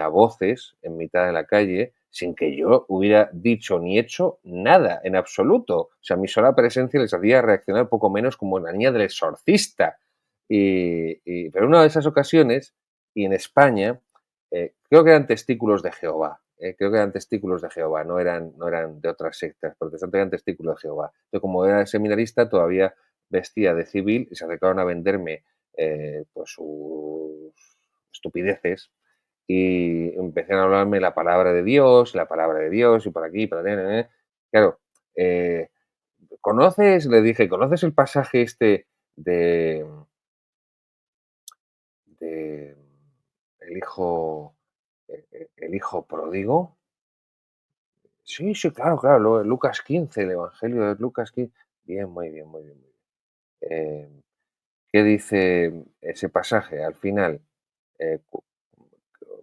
a voces en mitad de la calle, sin que yo hubiera dicho ni hecho nada en absoluto. O sea, mi sola presencia les hacía reaccionar poco menos como la niña del exorcista. Pero en una de esas ocasiones, y en España, creo que eran testículos de Jehová. Creo que eran testículos de Jehová, no eran de otras sectas, protestantes, eran testículos de Jehová. Yo, como era seminarista, todavía vestía de civil y se acercaron a venderme pues sus estupideces, y empezaron a hablarme la palabra de Dios, y por aquí, por allá. Claro, eh, le dije, ¿conoces el pasaje este de, de el hijo, el hijo pródigo? Sí, sí, claro, claro, Lucas 15, el Evangelio de Lucas 15. Bien, muy bien, muy bien, muy bien. Eh, ¿Qué dice ese pasaje al final? Eh, cu-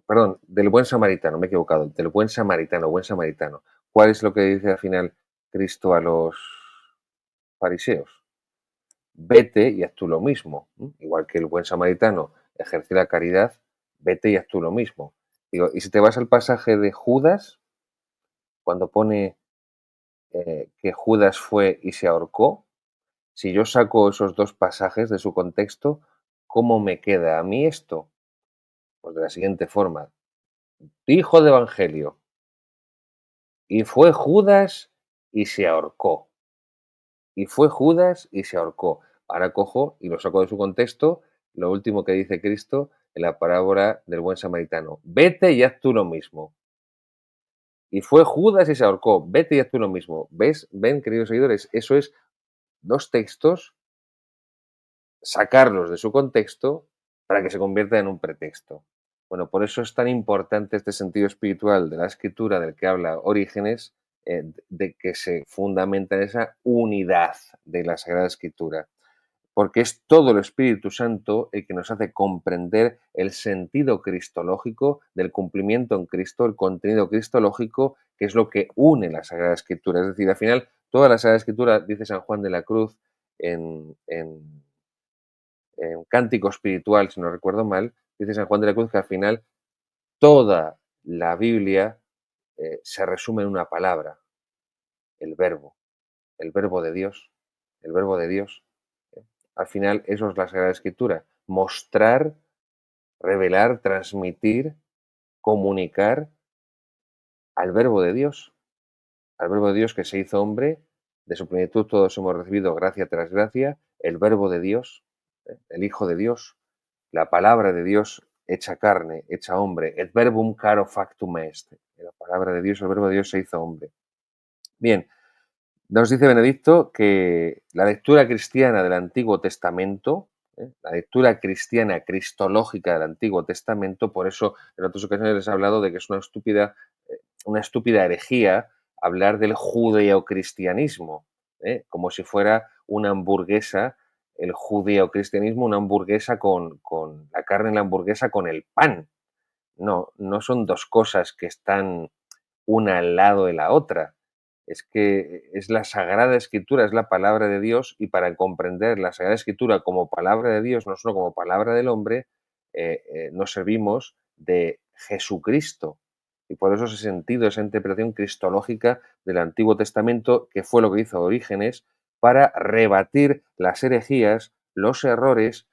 Perdón, del buen samaritano, me he equivocado, del buen samaritano, buen samaritano. ¿Cuál es lo que dice al final Cristo a los fariseos? Vete y haz tú lo mismo. Igual que el buen samaritano ejerce la caridad, vete y haz tú lo mismo. Digo, y si te vas al pasaje de Judas, cuando pone que Judas fue y se ahorcó, si yo saco esos dos pasajes de su contexto, ¿cómo me queda a mí esto? Pues de la siguiente forma: hijo de Evangelio, y fue Judas y se ahorcó. Y fue Judas y se ahorcó. Ahora cojo y lo saco de su contexto, lo último que dice Cristo en la parábola del buen samaritano. Vete y haz tú lo mismo. Y fue Judas y se ahorcó. Vete y haz tú lo mismo. ¿Ves? ¿Ven, queridos seguidores? Eso es dos textos, sacarlos de su contexto para que se convierta en un pretexto. Bueno, por eso es tan importante este sentido espiritual de la escritura del que habla Orígenes, de que se fundamenta en esa unidad de la Sagrada Escritura, porque es todo el Espíritu Santo el que nos hace comprender el sentido cristológico del cumplimiento en Cristo, el contenido cristológico, que es lo que une la Sagrada Escritura. Es decir, al final, toda la Sagrada Escritura, dice San Juan de la Cruz en Cántico Espiritual, si no recuerdo mal, dice San Juan de la Cruz que al final toda la Biblia se resume en una palabra: el verbo, el verbo de Dios, el verbo de Dios. ¿eh? Al final eso es la Sagrada Escritura: mostrar, revelar, transmitir, comunicar al verbo de Dios, al verbo de Dios que se hizo hombre, de su plenitud todos hemos recibido gracia tras gracia, el verbo de Dios, el Hijo de Dios, la palabra de Dios hecha carne, hecha hombre, et verbum caro factum est. La palabra de Dios, el verbo de Dios se hizo hombre. Bien, nos dice Benedicto que la lectura cristiana del Antiguo Testamento, la lectura cristiana cristológica del Antiguo Testamento, por eso en otras ocasiones les he hablado de que es una estúpida herejía hablar del judeocristianismo, como si fuera una hamburguesa, el judeocristianismo, una hamburguesa con la carne en la hamburguesa con el pan. No, no son dos cosas que están una al lado de la otra. Es que es la Sagrada Escritura, es la palabra de Dios, y para comprender la Sagrada Escritura como palabra de Dios, no solo como palabra del hombre, nos servimos de Jesucristo. Y por eso ese sentido, esa interpretación cristológica del Antiguo Testamento, que fue lo que hizo Orígenes, para rebatir las herejías, los errores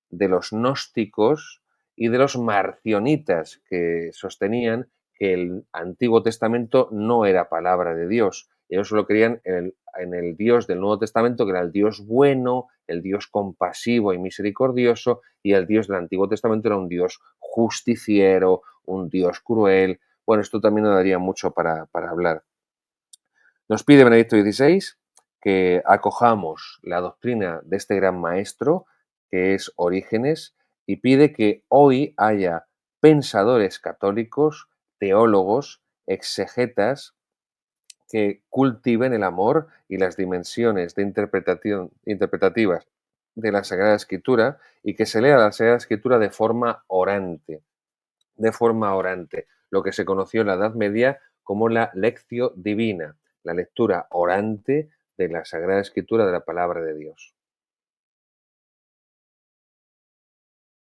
de los gnósticos y de los marcionitas, que sostenían que el Antiguo Testamento no era palabra de Dios. Ellos solo creían en el Dios del Nuevo Testamento, que era el Dios bueno, el Dios compasivo y misericordioso, y el Dios del Antiguo Testamento era un Dios justiciero, un Dios cruel. Bueno, esto también nos daría mucho para hablar. Nos pide Benedicto XVI que acojamos la doctrina de este gran maestro, que es Orígenes, y pide que hoy haya pensadores católicos, teólogos, exegetas, que cultiven el amor y las dimensiones de interpretación, interpretativas de la Sagrada Escritura, y que se lea la Sagrada Escritura de forma orante, lo que se conoció en la Edad Media como la lectio divina, la lectura orante de la Sagrada Escritura de la palabra de Dios.